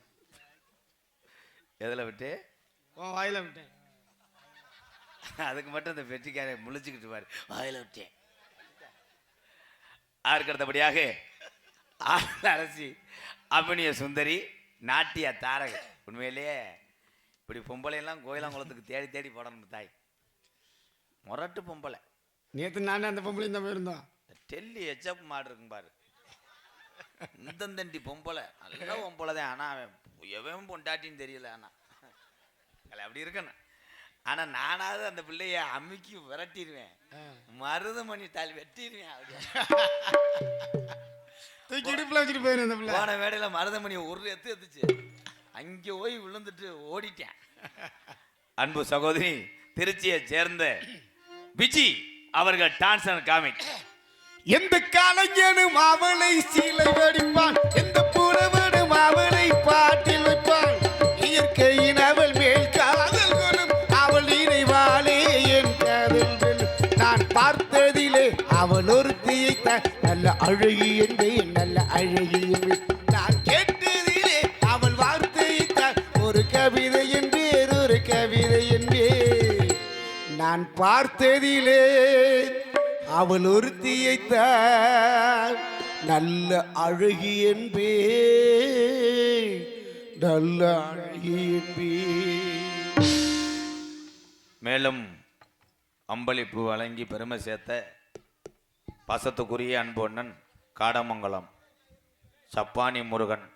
எதில் விட்டு? வாயில விட்டேன். அதுக்கு மட்டும் இந்த வெற்றிக்காரை முழிச்சுக்கிட்டு பாரு, வாயில விட்டேன். அதற்கு அடுத்தபடியாக அரசி அபினிய சுந்தரி நாட்டிய தாரக. உண்மையிலேயே இப்படி பொம்பளையெல்லாம் கோயிலாங்குளத்துக்கு தேடி தேடி போடணும் தாய். முரட்டு பொம்பளை. நேற்று நானே அந்த பொம்பளை இந்த போயிருந்தோம். டெல்லி ஹெச்அப் மாடு இருக்கும் பாரு, இந்தந்தண்டி பொம்பளை நல்ல பொம்பளை தான். ஆனால் அவன் எவன் பொண்டாட்டின்னு தெரியல. ஆனால் அப்படி இருக்கணும். ஆனால் நானாவது அந்த பிள்ளைய அமுக்கி விரட்டிடுவேன், மருதமணி தாலி வெட்டிடுவேன். அப்படி தூக்கி இடுப்புல வச்சுட்டு போயிரு அந்த பிள்ளை. போன வேடையில் மருதமணி ஒரு எத்துச்சு, அங்கே போய் விழுந்துட்டு ஓடிட்டேன். அன்பு சகோதரி, திருச்சியை சேர்ந்த விஜி அவர்கள் டான்ஸ் அண்ட் காமிக். எந்த கலைஞனும் அவளை சீலை வடிப்பான், எந்த புலவனும் அவளை பாட்டில் வைப்பான். இயற்கையின் அவள் மேல் காதல் கொள்ளும், அவள் நினைவாளே என் காதல் வெல்லும். நான் பார்த்ததிலே அவள் ஒருத்தியை நல்ல அழகி என்பேன், நல்ல அழகி என்பேன். நான் கேட்டதிலே அவள் வார்த்தையை ஒரு கவிதை என்பேன், ஒரு கவிதை என்பேன். நான் பார்த்ததிலே அவள் ஒருத்தியைத்தான் நல்ல அழகி என்பே, நல்ல அழகி என்பே. மேலும் அம்பளிப்பு வழங்கி பெருமை சேர்த்த பாசத்துக்குரிய அன்பொண்ணன் காடமங்கலம் சப்பானி முருகன்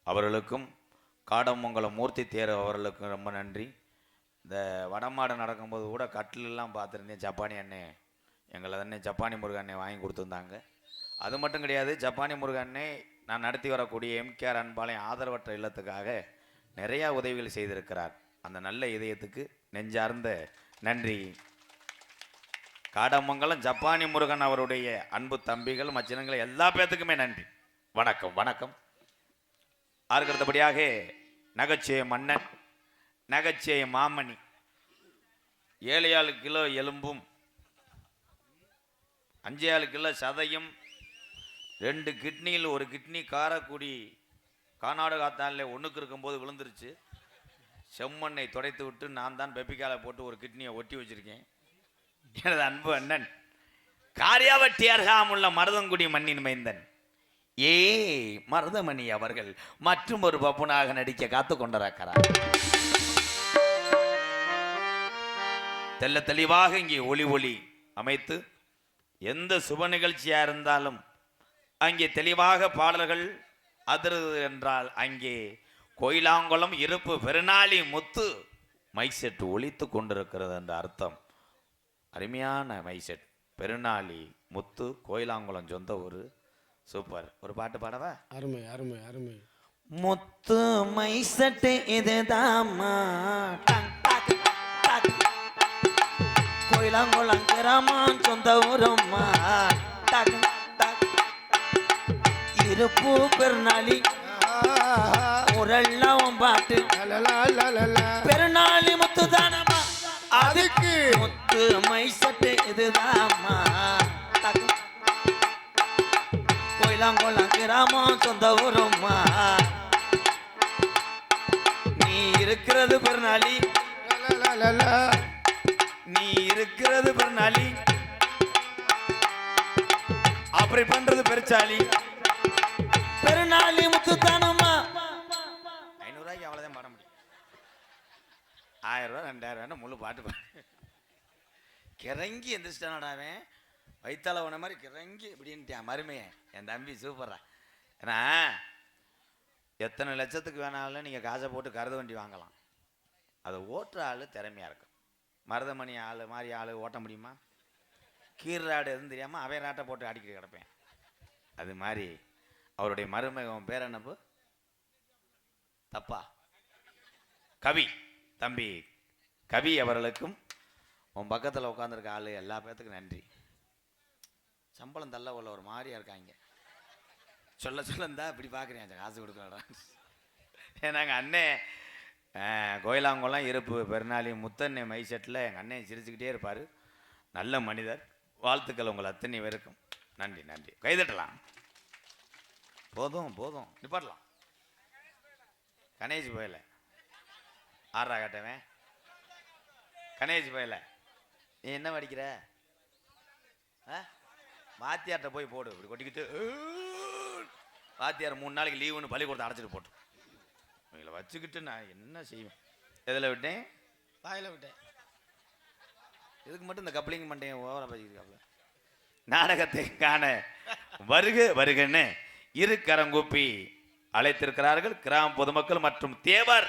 அவர்களுக்கும் காடமங்கலம் மூர்த்தி தேர் அவர்களுக்கும் ரொம்ப நன்றி. இந்த வடமாடு நடக்கும்போது கூட கட்டிலெல்லாம் பார்த்துருந்தேன். ஜப்பானி அண்ணே எங்களை தானே ஜப்பானி முருகன் அண்ணே வாங்கி கொடுத்துருந்தாங்க. அது மட்டும் கிடையாது, ஜப்பானி முருகன் அண்ணே நான் நடத்தி வரக்கூடிய எம்கேஆர் அன்பாளையம் ஆதரவற்ற இல்லத்துக்காக நிறையா உதவிகள் செய்திருக்கிறார். அந்த நல்ல இதயத்துக்கு நெஞ்சார்ந்த நன்றி. காடமங்கலம் ஜப்பானி முருகன் அவருடைய அன்பு தம்பிகள் மச்சினங்கள் எல்லா பேர்த்துக்குமே நன்றி. வணக்கம் வணக்கம். அதற்கடுத்தபடியாக நகைச்சுவை மன்னன், நகைச்சுவை மாமணி, 7 கிலோ எலும்பும் 5 கிலோ சதையும் 2 கிட்னியில் 1 கிட்னி காரக்குடி கானாடு காத்தாலே ஒன்றுக்கு இருக்கும்போது விழுந்துருச்சு. செம்மண்ணை துடைத்து விட்டு நான் தான் பெப்பிக்காலை போட்டு 1 கிட்னியை ஒட்டி வச்சிருக்கேன். எனது அன்பு அண்ணன் காரியாவட்டி அருகாமுள்ள மருதங்குடி மண்ணின் மைந்தன் ஏ மருதமணி அவர்கள் மற்றும் ஒரு பப்புனாக நடிக்க காத்து கொண்டிருக்கிறார். தெல்ல தெளிவாக இங்கே ஒளி அமைத்து எந்த சுப நிகழ்ச்சியா இருந்தாலும் அங்கே தெளிவாக பாடல்கள் அதிர்து என்றால் அங்கே கோயிலாங்குளம் இருப்பு பெருநாளி முத்து மைசெட் ஒலித்து கொண்டிருக்கிறது என்ற அர்த்தம். அருமையான மைசெட் பெருநாளி முத்து கோயிலாங்குளம் சொந்த ஊர். சூப்பர். ஒரு பாட்டு பாடவா? அருமை அருமை அருமை. முத்து மைசெட் இதுதாம்மா கோயிலாங்குளம் கிராமம் சொந்த ஊரம்மா இருப்பு பெருநாளி உரெல்லாம் பாட்டு பெருநாளி முத்து தானம்மா அதுக்கு முத்து மைசெட் இதுதாம்மா கோயிலாங்குளம் கிராமம் சொந்த ஊரம்மா நீ இருக்கிறது பெருநாளி நீ இருக்கிறது பெருநாளி அப்படி பண்றது பெருச்சாளி பெருநாளி முத்து தானம்மா. 500 ரூபாய்க்கு அவ்வளவுதான் பாட முடியும். 1000 ரூபா 2000 முழு பாட்டு பாடு. கிறங்கி எந்திரிச்சிட்டானடாவேன் வைத்தால உன மாதிரி கிறங்கி இப்படின்ட்டான் மருமையை. என் தம்பி சூப்பரா. ஏன்னா எத்தனை லட்சத்துக்கு வேணாலும் நீங்கள் காசை போட்டு கருத வண்டி வாங்கலாம், அதை ஓட்டுற ஆள் திறமையாக இருக்கும். மருதமணி ஆள் மாதிரி ஆள் ஓட்ட முடியுமா? கீராடு எதுவும் தெரியாமல் அவன் ராட்டை போட்டு அடிக்கிட்டு கிடப்பேன். அது மாதிரி அவருடைய மருமகன் பேர் என்னப்பு தப்பா கவி தம்பி கவி அவர்களுக்கும் உன் பக்கத்தில் உட்காந்துருக்க ஆள் எல்லா பேர்த்துக்கும் நன்றி. சம்பளம் தள்ள உள்ள ஒரு மாதிரியா இருக்காங்க. சொல்ல இருந்தா இப்படி பார்க்குறேன், காசு கொடுக்கலடா. ஏன்னாங்க அண்ணே கோயிலாங்குளம் இருப்பு பெருநாளி முத்தண்ணே மைசெட்டில் எங்கள் அண்ணன் சிரிச்சுக்கிட்டே இருப்பார். நல்ல மனிதர். வாழ்த்துக்கள் உங்கள் அத்தனை பேருக்கும். நன்றி நன்றி. கைதட்டலாம். போதும் போதும் நிப்பாட்டலாம். கணேஷ் போயல ஆறா கட்டவன் கணேஷ் போயல நீ என்ன படிக்கிற? வாத்தியார்கிட்ட போய் போடு. இப்படி கொட்டிக்கிட்டு வாத்தியார் 3 நாளைக்கு லீவுன்னு பள்ளிக்கூடத்தை அடைச்சிட்டு போட்டு இவங்களை வச்சுக்கிட்டு நான் என்ன செய்வேன்? எதில் விட்டேன்? வாயில் விட்டேன். இதுக்கு மட்டும் இந்த கப்ளிங் பண்ணிட்டேன். ஓவரா பேசிக்கிட்டு நாடகத்தை காண வருக வருகன்னு இரு கரங்கூப்பி அழைத்திருக்கிறார்கள் கிராம பொதுமக்கள் மற்றும் தேவர்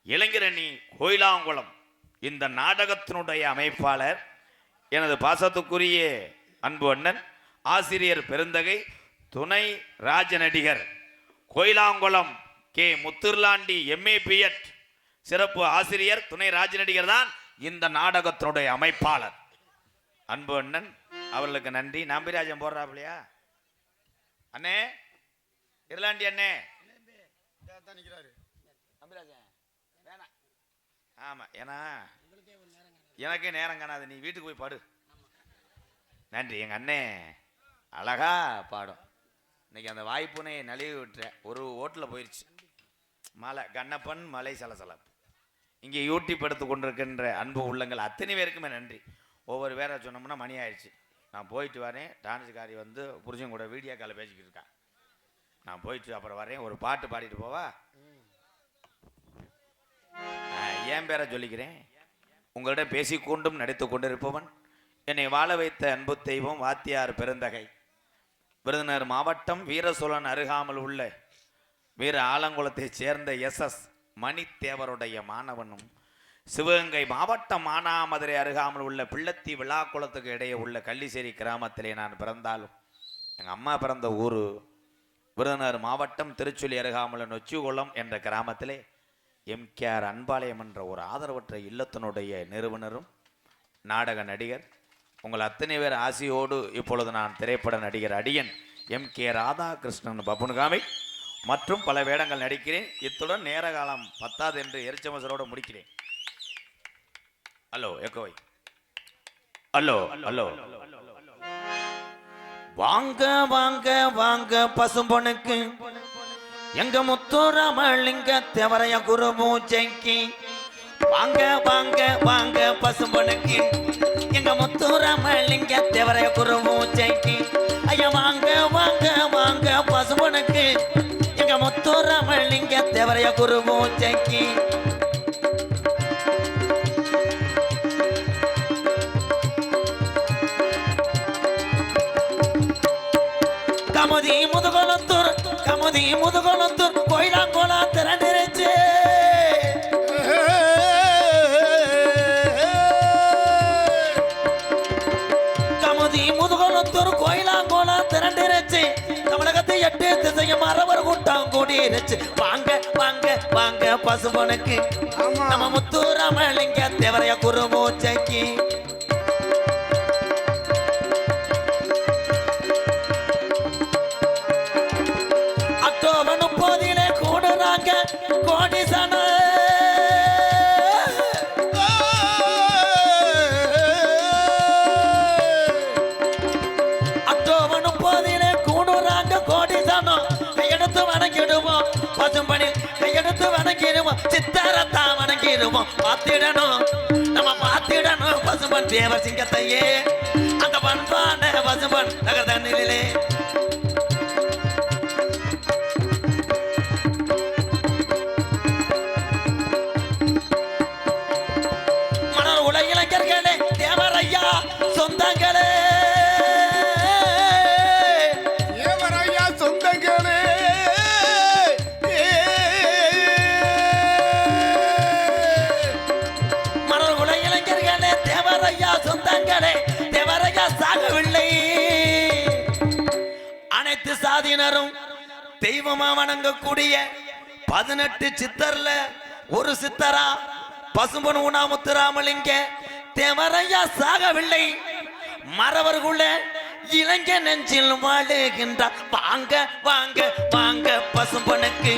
இளைஞரணி கோயிலாங்குளம். இந்த நாடகத்தினுடைய அமைப்பாளர் எனது பாசத்துக்குரிய அன்பு அண்ணன் ஆசிரியர் பெருந்தகை துணை ராஜ நடிகர் கோயிலாங்குளம் கே முத்துர்லாண்டி MA BEd சிறப்பு ஆசிரியர் துணை ராஜ நடிகர் தான் இந்த நாடகத்தினுடைய அமைப்பாளர். அன்பு அண்ணன் அவர்களுக்கு நன்றி. நம்பிராஜன் போடுறாப்லையா அண்ணே? இருளாண்டி அண்ணே ஆமா, ஏன்னா எனக்கே நேரம் காணாது, நீ வீட்டுக்கு போய் பாடு. நன்றி. எங்க அண்ணே அழகா பாடும். இன்னைக்கு அந்த வாய்ப்புனை நழுவி விட்டுற ஒரு ஓட்டில் போயிடுச்சு. மலை கண்ணப்பன் மலை சலசலம். இங்கே யூடியூப் எடுத்து கொண்டிருக்கின்ற அன்பு உள்ளங்கள் அத்தனை பேருக்குமே நன்றி. ஒவ்வொரு பேரை சொன்னோம்னா மணி ஆயிடுச்சு. நான் போயிட்டு வரேன். டான்ஸுக்காரி வந்து புருஷன் கூட வீடியோ காலில் பேசிக்கிட்டு இருக்கான். நான் போயிட்டு அப்புறம் வரேன். ஒரு பாட்டு பாடிட்டு போவா? என் பேரை சொல்லிக்கிறேன். உங்களிடம் பேசிக்கொண்டும் நடித்து கொண்டிருப்பவன் என்னை வாழ வைத்த அன்பு தெய்வம் வாத்தியார் பெருந்தகை விருதுநகர் மாவட்டம் வீரசோழன் அருகாமல் உள்ள வீர ஆலங்குளத்தைச் சேர்ந்த SS மணித்தேவருடைய மாணவனும் சிவகங்கை மாவட்டம் மானாமதுரை அருகாமல் உள்ள பிள்ளத்தி விழாக்குளத்துக்கு இடையே உள்ள கள்ளிசேரி கிராமத்திலே நான் பிறந்தாலும் எங்கள் அம்மா பிறந்த ஊர் விருதுநகர் மாவட்டம் திருச்சுழி அருகாமல் நொச்சிகுளம் என்ற கிராமத்திலே MKR அன்பாலயம் என்ற ஒரு ஆதரவற்ற இல்லத்தினுடைய நிறுவனரும் நாடக நடிகர். உங்கள் அத்தனை பேர் ஆசையோடு இப்பொழுது நான் திரைப்பட நடிகர் அடியன் MK ராதாகிருஷ்ணன் பப்புனுகாமி மற்றும் பல வேடங்கள் நடிக்கிறேன். இத்துடன் நேர காலம் பத்தாது என்று எரிச்சமசரோடு முடிக்கிறேன். ஹலோ எக்கோய் ஹலோ ஹலோ வாங்க வாங்க வாங்க பசும்பொனுக்கு எங்க முத்துராமலிங்க தேவரைய குரு பூஜைக்கு வாங்க வாங்க வாங்க பசும்பொனுக்கு எங்க முத்துராமலிங்க தேவரைய குரு பூஜைக்கு ஐயா வாங்க வாங்க வாங்க பசும்பொனுக்கு எங்க முத்துராமலிங்க தேவரைய குரு பூஜைக்கு கமுதி முதுகுளத்தூர் கோயிலாங்கோலா திரண்டிருச்சு. கமுதி முதுகுளத்தூர் கோயிலாங்கோலா திரண்டிருச்சு. தமிழகத்தை 8 திசையும் மரவர் கூட்டம் கூடிருச்சு. வாங்க வாங்க வாங்க பசும்பொனுக்கு நம்ம முத்துராமலிங்க தேவரைய குரு பூஜைக்கு கோடிசன அக்டோபர் 30 கூடுறாங்க கோடிசனம். கையெடுத்து வணங்கிடுவோம் பசும்பணி, கையெடுத்து வணங்கிடுவோம் சித்தரத்தா வணங்கிடுவோம். பார்த்திடணும் நம்ம பார்த்திடணும் பசும்பன் தேவ சிங்கத்தையே அந்த பண்பான பசும்பன் நகர் தண்ணிலே தேவரையா சொந்தங்களே தேவரையா சொந்தங்களே மனகுல இளைஞர்களே தேவரையா சொந்தங்களே தேவரையா சாகவில்லை. அனைத்து சாதியினரும் தெய்வமா வணங்கக்கூடிய 18 சித்தர்ல ஒரு சித்தரா பசும்பொன் முத்துராமலிங்க தேவரையா சாகவில்லை. மறவர்குள்ள இளைஞ நெஞ்சில் வாழுகின்றார். வாங்க வாங்க வாங்க பசும்பொனுக்கு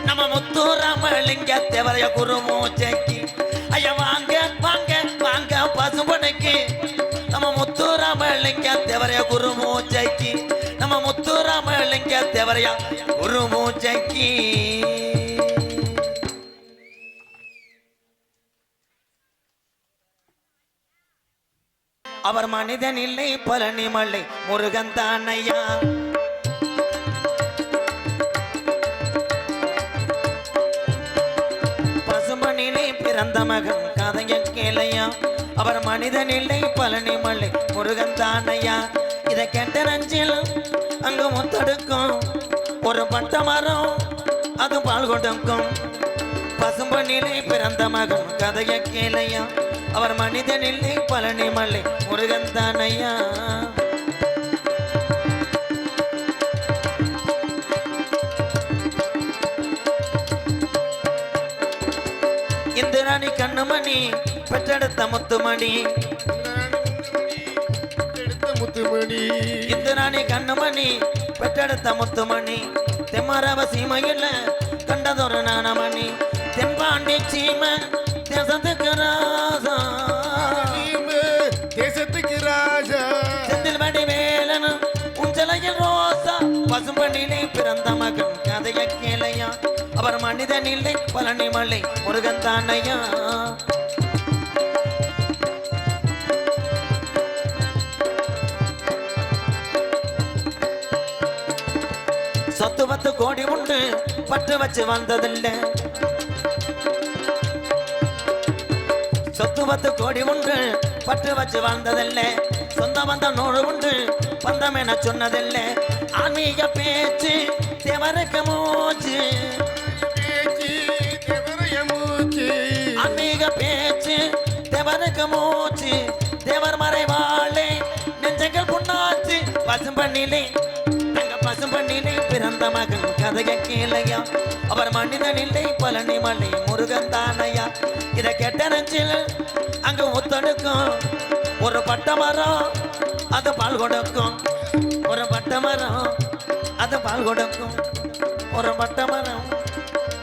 நம்ம முத்துராமலிங்க தேவரைய குரு பூஜைக்கு ஐயா வாங்க வாங்க வாங்க பசும்பொனுக்கு நம்ம முத்துராமலிங்க தேவரைய குரு பூஜைக்கு நம்ம முத்துராமலிங்க தேவரைய குரு பூஜைக்கு அவர் மனிதன் இல்லை பழனி மலை முருகன் தானையா. பசும்பொனிலே பிறந்த மகன் கதைய கேளையா. அவர் மனிதன் இல்லை பழனி மலை முருகன் தானையா. ஒரு பட்ட மரம் அது பால் கொடுக்கும் பசும்பொன்னிலே பிறந்த மகன் கதைய கேளையா அவர் மனிதனில்லை பழனி மலை முருகன் தானையா இந்திராணி கண்ணுமணி பெற்றெடுத்த முத்துமணி முத்துமணி இந்திராணி கண்ணுமணி பெற்றெடுத்த முத்துமணி தெம்மரவ சீமையில் கண்டதொரு நாணமணி தென்பாண்டி சீமை தேசத்துக்கு ராசா தேசத்துக்கு ராஜா செந்தில் வடி வேலன் உஞ்சலையில் ரோசா பசும்பண்ணிலே பிறந்த மகன் கதைய கேளையா அவர் மனிதனில்லை பழனி மலை முருகன் தானையா சொத்து 10 கோடி உண்டு பற்று வச்சு வந்ததில்ல சொத்து 10 கோடி உண்டு பற்று வச்சு வாழ்ந்ததில்ல சொந்த பந்தம் 100 உண்டு பந்தம் என சொன்னதில்ல ஆன்மீக பேச்சு தேவருக்கு மூச்சு ஆன்மீக பேச்சு தேவருக்கு மூச்சு தேவர் மறைவாளே நெஞ்சங்கள் புண்ணாச்சு பசும்பண்ணிலே பசும்பண்ணிலே பிறந்த மகன் கதைய கேளையா அவர் மனிதனில்லை பழனி மலை முருகன் தானையா இதை கெட்ட நெஞ்சில் அங்கு ஒத்தடுக்கும் ஒரு பட்ட மரம் அது பால் கொடுக்கும் ஒரு பட்ட மரம் அது பால் கொடுக்கும் ஒரு பட்ட மரம்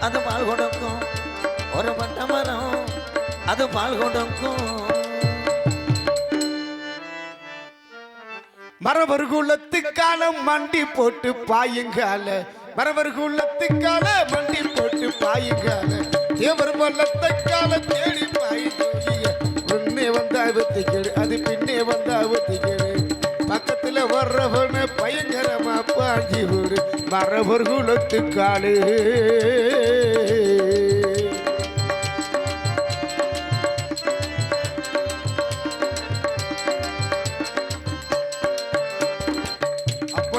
அது பால் கொடுக்கும் ஒரு பட்ட மரம் அது பால் கொடுக்கும் மரவர் குலத்துக்கால மண்டி போட்டு பாயுங்கால மரவர் குலத்துக்கால மண்டி போட்டு பாயுங்கால தேவர் மல்லத்தக்கால தேடி பாயுங்க முன்னே வந்தா வத்திக்கெடு அது பின்னே வந்தா வத்திக்கெடு பக்கத்துல வர்றவன பயங்கரமா பாஞ்சி விடு மரவர் குலத்துக்காலு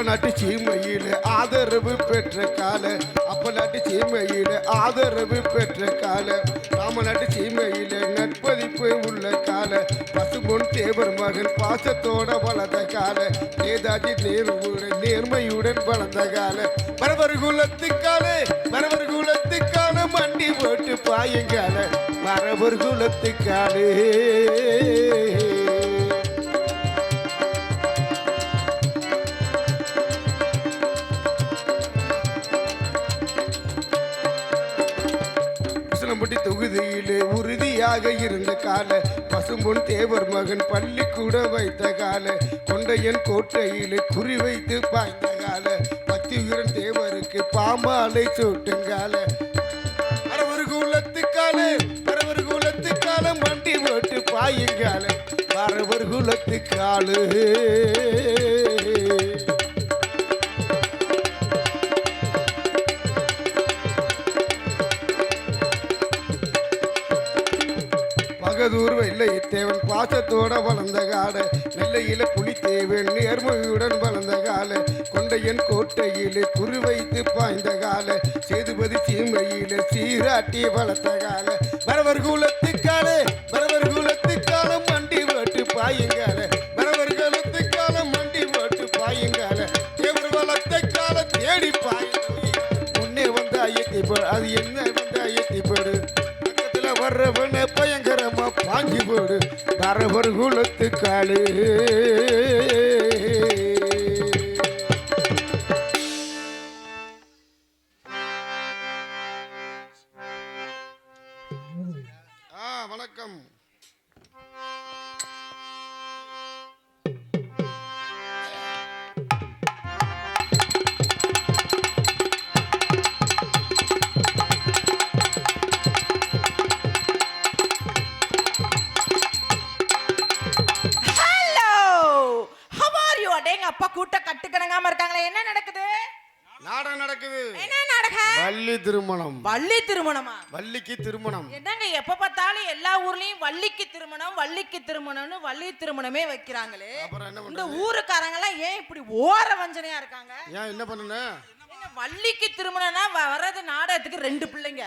நாட்டு சீமையில ஆதரவு பெற்ற கால அப்ப நாட்டு சீமையில ஆதரவு பெற்ற கால ராமநாட்டு சீமையில நட்பதிப்பு உள்ள கால பசும்பொன் தேவர் மகன் பாசத்தோட வளர்ந்த கால நேதாஜி நேருவுடன் நேர்மையுடன் வளர்ந்த கால மரவர் குலத்துக்கால மரவர் குலத்துக்கால மண்டி போட்டு பாயுங்கால மரவர் குலத்துக்காலே தொகுதியிலே உறுதியாக இருந்த கால பசும்பொன் தேவர் மகன் பள்ளிக்கூட வைத்த கால கொண்டையன் கோட்டையிலே குறி வைத்து பாய்ந்த கால பத்தியுடன் தேவருக்கு பாம்பாலை சூட்டுங்கால மரவர் குலத்துக்கால மரவர் குலத்துக்கால மண்டி போட்டு பாயுங்கால மரவர் குலத்துக்காலு பகதூர் வெள்ளை தேவன் பாசத்தோட வளர்ந்த கால நெல்லையில புலித்தேவன் நேர்மையுடன் வளர்ந்த கால கொண்டையன் கோட்டையிலே குறி வைத்து பாய்ந்த கால சேதுபதி சீமையில சீராட்டி வளர்த்த கால மரவர் குலத்துக்கால மரவர் குலத்துக்கால மண்டி போட்டு பாயுங்கால மரவர் குலத்துக்கால மண்டி போட்டு பாயுங்கால தேவர் வளர்த்த கால தேடி பாயும் முன்னே வந்த ஐயத்திப்படு அது என்ன வந்த ஐயத்திப்படு வர்றவன பயங்கரமா பாஞ்சி போடு மரவர் குலத்துக்காலு வணக்கம் அப்பா கூட்ட கட்டுக்கணங்காம இருக்காங்களே என்ன நடக்குது நாடகம் நடக்குது என்ன நாடகம் வள்ளி திருமணம் வள்ளி திருமணமா வள்ளிக்கு திருமணம் என்னங்க எப்ப பார்த்தாலும் எல்லா ஊர்லயும் வள்ளிக்கு திருமணம் வள்ளிக்கு திருமணம்னு வள்ளி திருமணமே வைக்கிறாங்களே இந்த ஊருக்காரங்க எல்லாம் ஏன் இப்படி ஓர வஞ்சனையா இருக்காங்க ஏன் என்ன பண்ணுன ஏங்க வள்ளிக்கு திருமணம்னா வர்றது நாடகத்துக்கு 2 பிள்ளைங்க,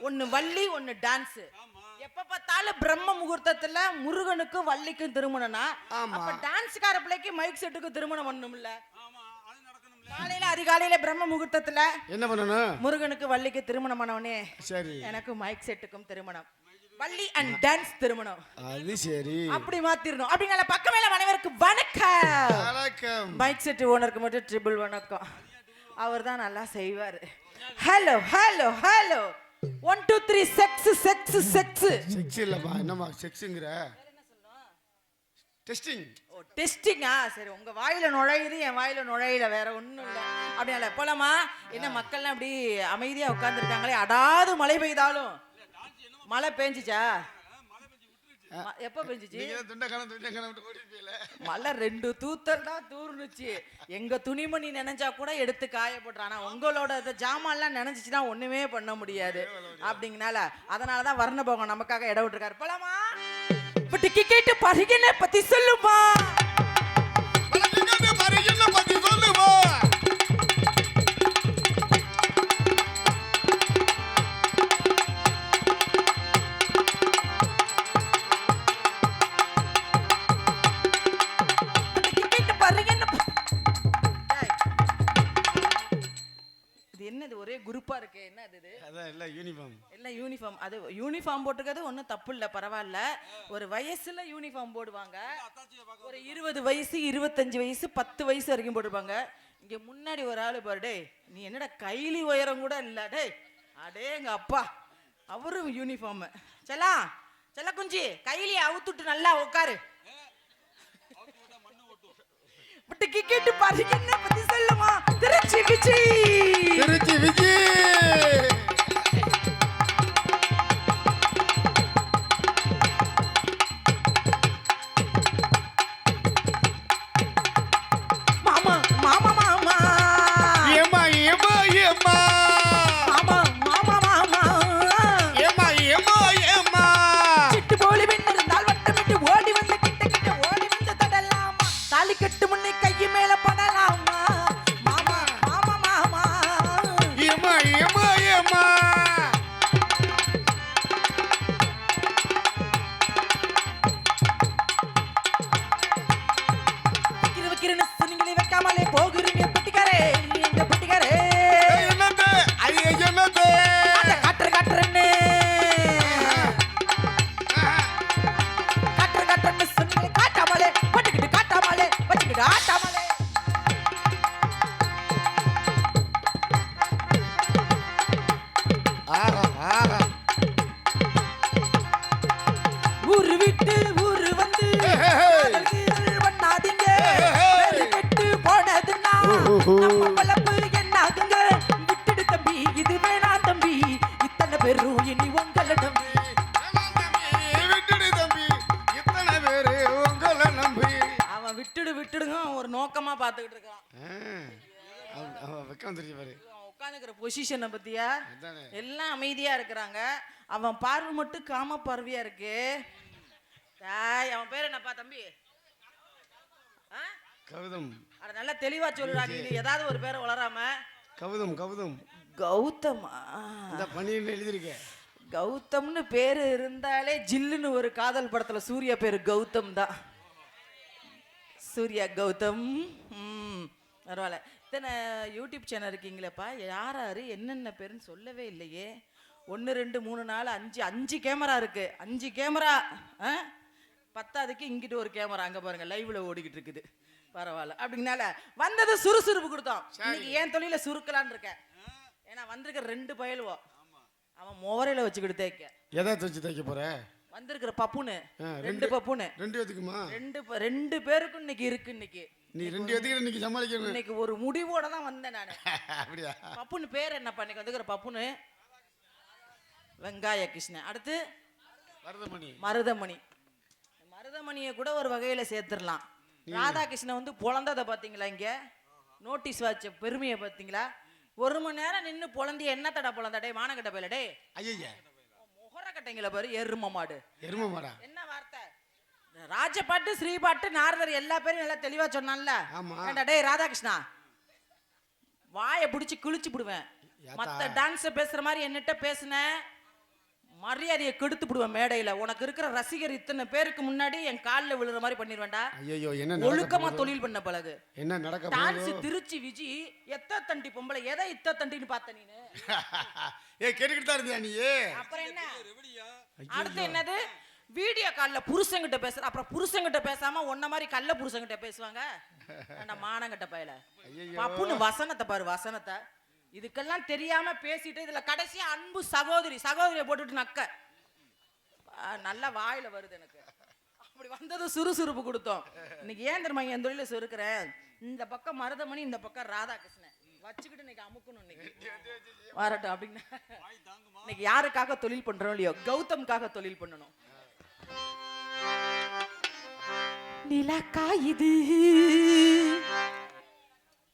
ஒன்னு வள்ளி ஒன்னு டான்ஸ். எப்ப பார்த்தாலும் பிரம்ம முகூர்த்தத்துல முருகனுக்கும் வள்ளிக்கும் திருமணம்னா அப்ப டான்ஸ்கார பிள்ளைக்கு மைக் செட்டுக்கு திருமணம் பண்ணணும்ல. காலையில அதிகாலையில பிரம்ம முகூர்த்தத்துல என்ன பண்ணணும்? முருகனுக்கு வள்ளிக்கு திருமணம் பண்ணவனே சரி, எனக்கு மைக் செட்டுக்கும் திருமணம், வள்ளி அண்ட் டான்ஸ் திருமணம். அது சரி. அப்படி மாத்திரணும். அப்படிங்களா? பக்கமேல அனைவருக்கு வணக்கம். வணக்கம். மைக் செட் ஓனருக்கு மட்டும் ட்ரிபிள் வணக்கம். அவர் தான் நல்லா செய்வாரு. Hello hello hello 1 2 3 sex sex sex. Sex இல்லப்பா, என்னம்மா செக்ஸுங்கிற? டெஸ்டிங். ஓ டெஸ்டிங்கா? சரி, உங்க வாயில நுழையுது, என் வாயில நுழையில, வேற ஒண்ணும் இல்ல. அப்படியால போலாமா? என்ன மக்கள்லாம் அப்படி அமைதியா உட்கார்ந்துருக்காங்களே, அடாது மழை பெய்தாலும். மழை பெஞ்சிச்சா? எப்ப பெஞ்சிச்சு? மழை 2 தூத்தல் தான் தூர்னுச்சு. எங்க துணிமணி நினைஞ்சா கூட எடுத்து காய போட்டுறான். ஆனா உங்களோட ஜாமான்லாம் நினைஞ்சிச்சுன்னா ஒண்ணுமே பண்ண முடியாது. அப்படிங்கனால அதனாலதான் வர்ண போகம் நமக்காக இடம் விட்டுருக்காரு. போலாமா? பட் கேட்டு பரிகன பத்தி சொல்லுமா? என்னது ஒரே குரூப்பா இருக்கு? என்ன இது? அதான் எல்லாம் யூனிஃபார்ம். எல்லாம் யூனிஃபார்ம். அது யூனிஃபார்ம் போட்டுக்கிறது ஒன்றும் தப்பு இல்லை, பரவாயில்ல. ஒரு வயசுல யூனிஃபார்ம் போடுவாங்க. ஒரு 20 வயசு 25 வயசு 10 வயசு வரைக்கும் போட்டுருப்பாங்க. இங்க முன்னாடி ஒரு ஆளு பாரு, டேய் நீ என்னடா கைலி உயரம் கூட இல்ல, டேய் அடே எங்க அப்பா, அவரும் யூனிஃபார்ம். செல்லா செல்ல குஞ்சி, கைலி அவுத்துட்டு நல்லா உட்காரு. பட் கேட்டு பாருங்க, என்ன பத்தி சொல்லுமா? திருச்சி விஜய், திருச்சி விஜய். மாமா மாமா மாமா ஏமா ஏமா ஏமா மாமா மாமா மாமா ஏமா ஏமா ஏமா. சிட்டு போலி வென்றிருந்தால் வட்டமிட்டு ஓடி வந்து கிட்ட கிட்ட ஓடி வந்து தடலாமா, தாலி கட்டு முன்னே கையை மேல படலாமா. மாமா மாமா மாமா ஏமா ஏமா ஏமா. வைக்கிறேன்னு சொன்னீங்களே, வைக்காமலே போகிறீங்க பெட்டிக்காரே, எங்க பெட்டிக்காரே. என்னது ஐயா என்னது? காட்டுறேன்னு காட்டுறேன்னு சொன்னீங்களே, காட்டாமலே பட்டுக்கிட்டு, காட்டாமலே வச்சுக்கிட்டு, ஆட்டாமலே. ஆஹா ஆஹா. ஊரு விட்டு ஊரு வந்து காதல் கீதல் பண்ணாதீங்க. வெட்டு போனதுன்னா நம்ம பழப்பு என்னாகுங்க? விட்டுடு தம்பி, இது வேணாம் தம்பி, இத்தனை பேரும் இனி உங்களை நம்பி. விட்டுடு தம்பி, இத்தனை பேரு உங்களை நம்பி. அவன் விட்டுடுங்க ஒரு நோக்கமா பாத்துக்கிட்டு இருக்கான். அவன் வெக்கம் தெரிஞ்சு பாரு. அவன் உட்காந்துக்கிற பொசிஷனை பத்தியா? அதானே. எல்லாம் அமைதியா இருக்கிறாங்க. அவன் பார்வை மட்டும் காம பார்வையா இருக்கு. டேய், அவன் பேர் என்னப்பா தம்பி? ஆ? கௌதம். அட நல்லா தெளிவா சொல்லுடா நீ, ஏதாவது ஒரு பேரை வளராம. கௌதம் கௌதம். கௌதமா? இந்த பணியில் எழுதியிருக்க. கௌதம்னு பேரு இருந்தாலே ஜில்லுன்னு ஒரு காதல் படத்துல சூர்யா பேரு கௌதம் தான். சூர்யா கௌதம். பரவாயில்ல. இத்தனை யூடியூப் சேனல் இருக்கீங்களேப்பா, யார் யாரு என்னென்ன பேருன்னு சொல்லவே இல்லையே. 1 2 3 4 5 5 கேமரா இருக்கு. 5 கேமரா. பத்தாவதுக்கு இங்கிட்டு ஒரு கேமரா அங்க பாருங்க லைவ்ல ஓடிக்கிட்டு இருக்குது. பரவாயில்ல. அப்படிங்கனால வந்தது சுறுசுறுப்பு கொடுத்தோம். இன்னைக்கு ஏன் தொழில சுருக்கலான்னு இருக்கேன். ஏன்னா வந்திருக்க 2 பயலுவோ அவன் மோரையில வச்சுக்கிட்டு தேய்க்க. எதை வச்சு தைக்க போற? வந்திருக்கிற பப்புனு 2 பப்புனு 2 பேத்துக்குமா? 2 பேருக்கும் இன்னைக்கு இருக்கு. இன்னைக்கு நீ 2 பேத்துக்கு இன்னைக்கு சமாளிக்கணும். இன்னைக்கு ஒரு முடிவோட தான் வந்தேன் நானு. அப்படியா? பப்புனு பேர் என்னப்பா? இன்னைக்கு வந்துக்கிற பப்புனு வெங்காய கிருஷ்ணன். அடுத்து மருதமணி. மருதமணி. மருதமணியை கூட ஒரு வகையில சேர்த்துடலாம். ராதாகிருஷ்ணன் வந்து பொழந்ததை பாத்தீங்களா? இங்க நோட்டீஸ் வச்ச பெருமையை பாத்தீங்களா? 1 மணி நேரம் நின்று பொழந்தி என்ன தடா பொழந்தடே மானக்கட்ட போயில டே. ஐயா முகர கட்டைங்கள பாரு, எரும மாடு. எரும மாடா? என்ன வார்த்தை? ராஜபாட்டு ஸ்ரீபாட்டு நாரதர் எல்லா பேரும் நல்லா தெளிவா சொன்னான்ல. ஆமா. ஏண்டா டேய் ராதாகிருஷ்ணா, வாயை பிடிச்சி கிழிச்சு விடுவேன். மத்த டான்ஸ் பேசுற மாதிரி என்னட்ட பேசுன மரியாதையை கெடுத்து விடுவேன் மேடையில. உனக்கு இருக்கிற ரசிகர் இத்தனை பேருக்கு முன்னாடி என் காலில் விழுற மாதிரி பண்ணிடுவேன்டா. ஐயோ என்ன ஒழுக்கமா தொழில் பண்ண பழகு. என்ன நடக்க டான்ஸ் திருச்சி விஜி எத்த தண்டி பொம்பளை எதை இத்த தண்டின்னு பார்த்த நீனு? கேட்டுக்கிட்டு தான் இருந்தியா நீ? அப்புறம் என்ன அடுத்து என்னது வீடியோ காலில் புருஷங்கிட்ட பேசுற, அப்புறம் புருஷங்கிட்ட பேசாம ஒன்ன மாதிரி கள்ள புருஷங்கிட்ட பேசுவாங்க. மானங்கிட்ட பயல பப்புன்னு வசனத்தை பாரு வசனத்தை. இதுக்கெல்லாம் தெரியாம பேசிட்டு இதுல கடைசியா அன்பு சகோதரியை போட்டுட்டு நக்க நல்லா வாயில வருது எனக்கு. அப்படி வந்தது சுறுசுறுப்பு கொடுத்தோம். இன்னைக்கு ஏன் தெரியுமா என் தொழில சுருக்கிறேன்? இந்த பக்கம் மருதமணி, இந்த பக்கம் ராதாகிருஷ்ணன் வச்சுக்கிட்டு இன்னைக்கு அமுக்கணும். இன்னைக்கு வரட்டும் அப்படின்னு. இன்னைக்கு யாருக்காக தொழில் பண்றோம் இல்லையோ கௌதம்காக தொழில் பண்ணணும். நிலக்கா இது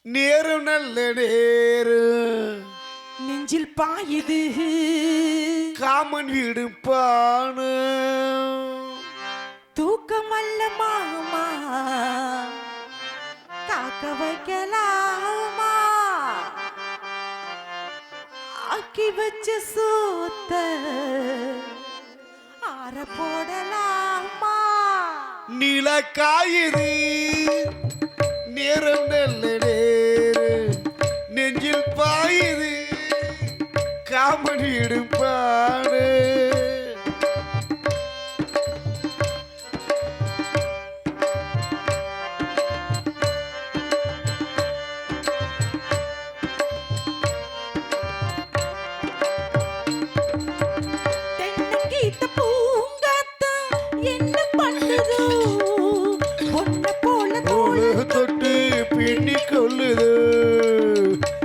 நேரும் நல்ல நேரும் நெஞ்சில் பாயுது காமன் வீடு பானு தூக்கம் அல்ல மாமா காக்க வைக்கலாமா ஆக்கி வச்ச சோத்த ஆற போடலாமா நில காயுது நேரம் நல்ல நேரு நெஞ்சில் பாயுது காமன் வீடு பாடு தொட்டு பின்னி கொள்ளுது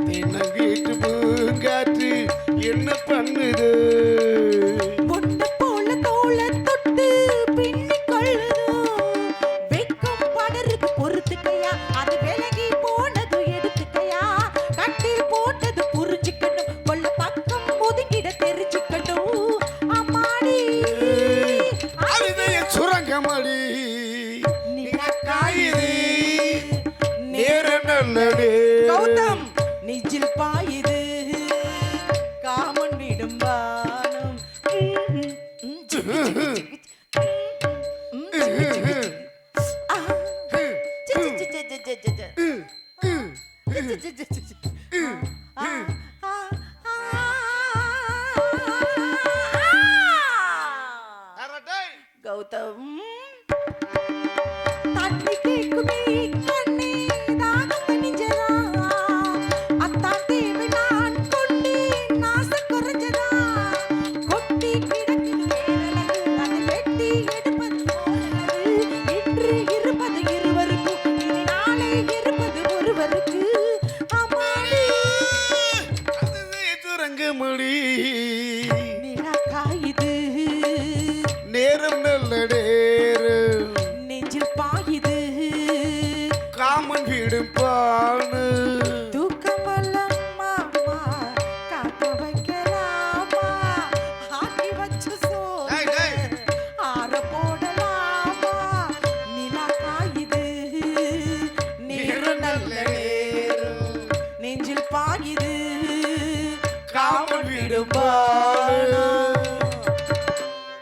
தென்னங்கீட்டு பூங்காற்று என்ன பண்ணுது பொண்ணு போல தோள தொட்டு பின்னி கொள்ளுது வெக்கம் படருக்கு பொறுத்துக்கையா அது விலகி போனது எடுத்துக்கையா கட்டில் போட்டது புரிஞ்சுக்கணும் கொள்ள பக்கம் ஒதுங்கிட தெரிஞ்சுக்கணும் அம்மாடி அழுதைய சுரங்கமடி காயுது நேரம் நல்ல கௌதம் நெஞ்சில் பாயுது காமன் விடும் வானம் கௌதம் தண்ணி கேக்குமே கண்ணே தாகம் தணிஞ்சதா அத்தான் தேவை நான் கொண்டு நாசம் குறைஞ்சதா கொட்டி கிடக்கும் வேலழகு அதை வெட்டி எடுப்பது போலழகு இன்று இருப்பது இருவருக்கும் இனி நாளை இருப்பது ஒருவருக்கு அம்மாடி சுரங்கமடி நிலா காயுது நேரம் நல்ல நேரம் நெஞ்சில் பாயுது காமன் வீடு பானு தூக்கமல்லம் மாமா காக்க வைக்கலாமா ஆக்கி வச்ச சோறு ஆற போடலாமா நிலா காயுது நேரம் நல்ல நேரம் நெஞ்சில் பாயுது காமன் வீடு பானு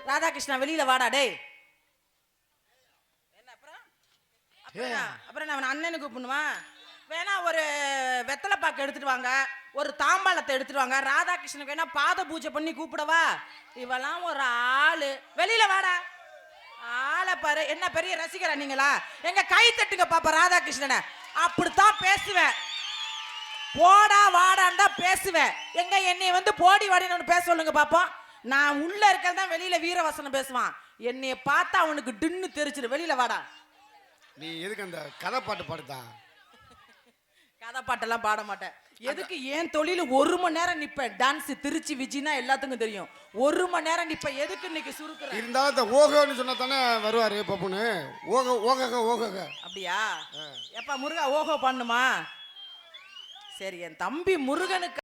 ராதாகிருஷ்ணா வெளியில வாடா டேய். என்ன அப்புறம் நான் அண்ணனுக்கு கூப்பிடணுமா? வேணா ஒரு வெத்தலை பாக்கு எடுத்துட்டு வாங்க, ஒரு தாம்பாளத்தை எடுத்துட்டு வாங்க. ராதாகிருஷ்ணனுக்கு வேணா பாத பூஜை பண்ணி கூப்பிடவா? இவெல்லாம் ஒரு ஆளு. வெளியில வாடா. ஆளை பாரு, என்ன பெரிய ரசிகரா நீங்களா? எங்க கை தட்டுங்க பாப்பா ராதாகிருஷ்ணனை. அப்படித்தான் பேசுவேன். போடா வாடான்னு தான் பேசுவேன். எங்க என்னை வந்து போடி வாடின்னு பேச சொல்லுங்க பாப்போம். நான் உள்ள இருக்கதான் வெளியில வீரவசனம் பேசுவான். என்னைய பார்த்தா அவனுக்கு டின்னு தெரிச்சிரு. வெளியில வாடா. நீ எதுக்கு அந்த கதை பாட்டு பாடுதா? கதை பாட்டெல்லாம் பாட மாட்டேன். எதுக்கு என் தொழில் 1 மணி நேரம் நிப்பேன். டான்ஸ் திருச்சி விஜினா எல்லாத்துக்கும் தெரியும். 1 மணி நேரம் நிப்பேன். எதுக்கு இன்னைக்கு சுருக்குறேன்? இருந்தாலும் இந்த ஓகோன்னு சொன்னா தானே வருவாரு பப்புன்னு. ஓகோ ஓகோ ஓகோ அப்படியா? எப்பா முருகா ஓஹோ பண்ணுமா? சரி, என் தம்பி முருகனுக்கு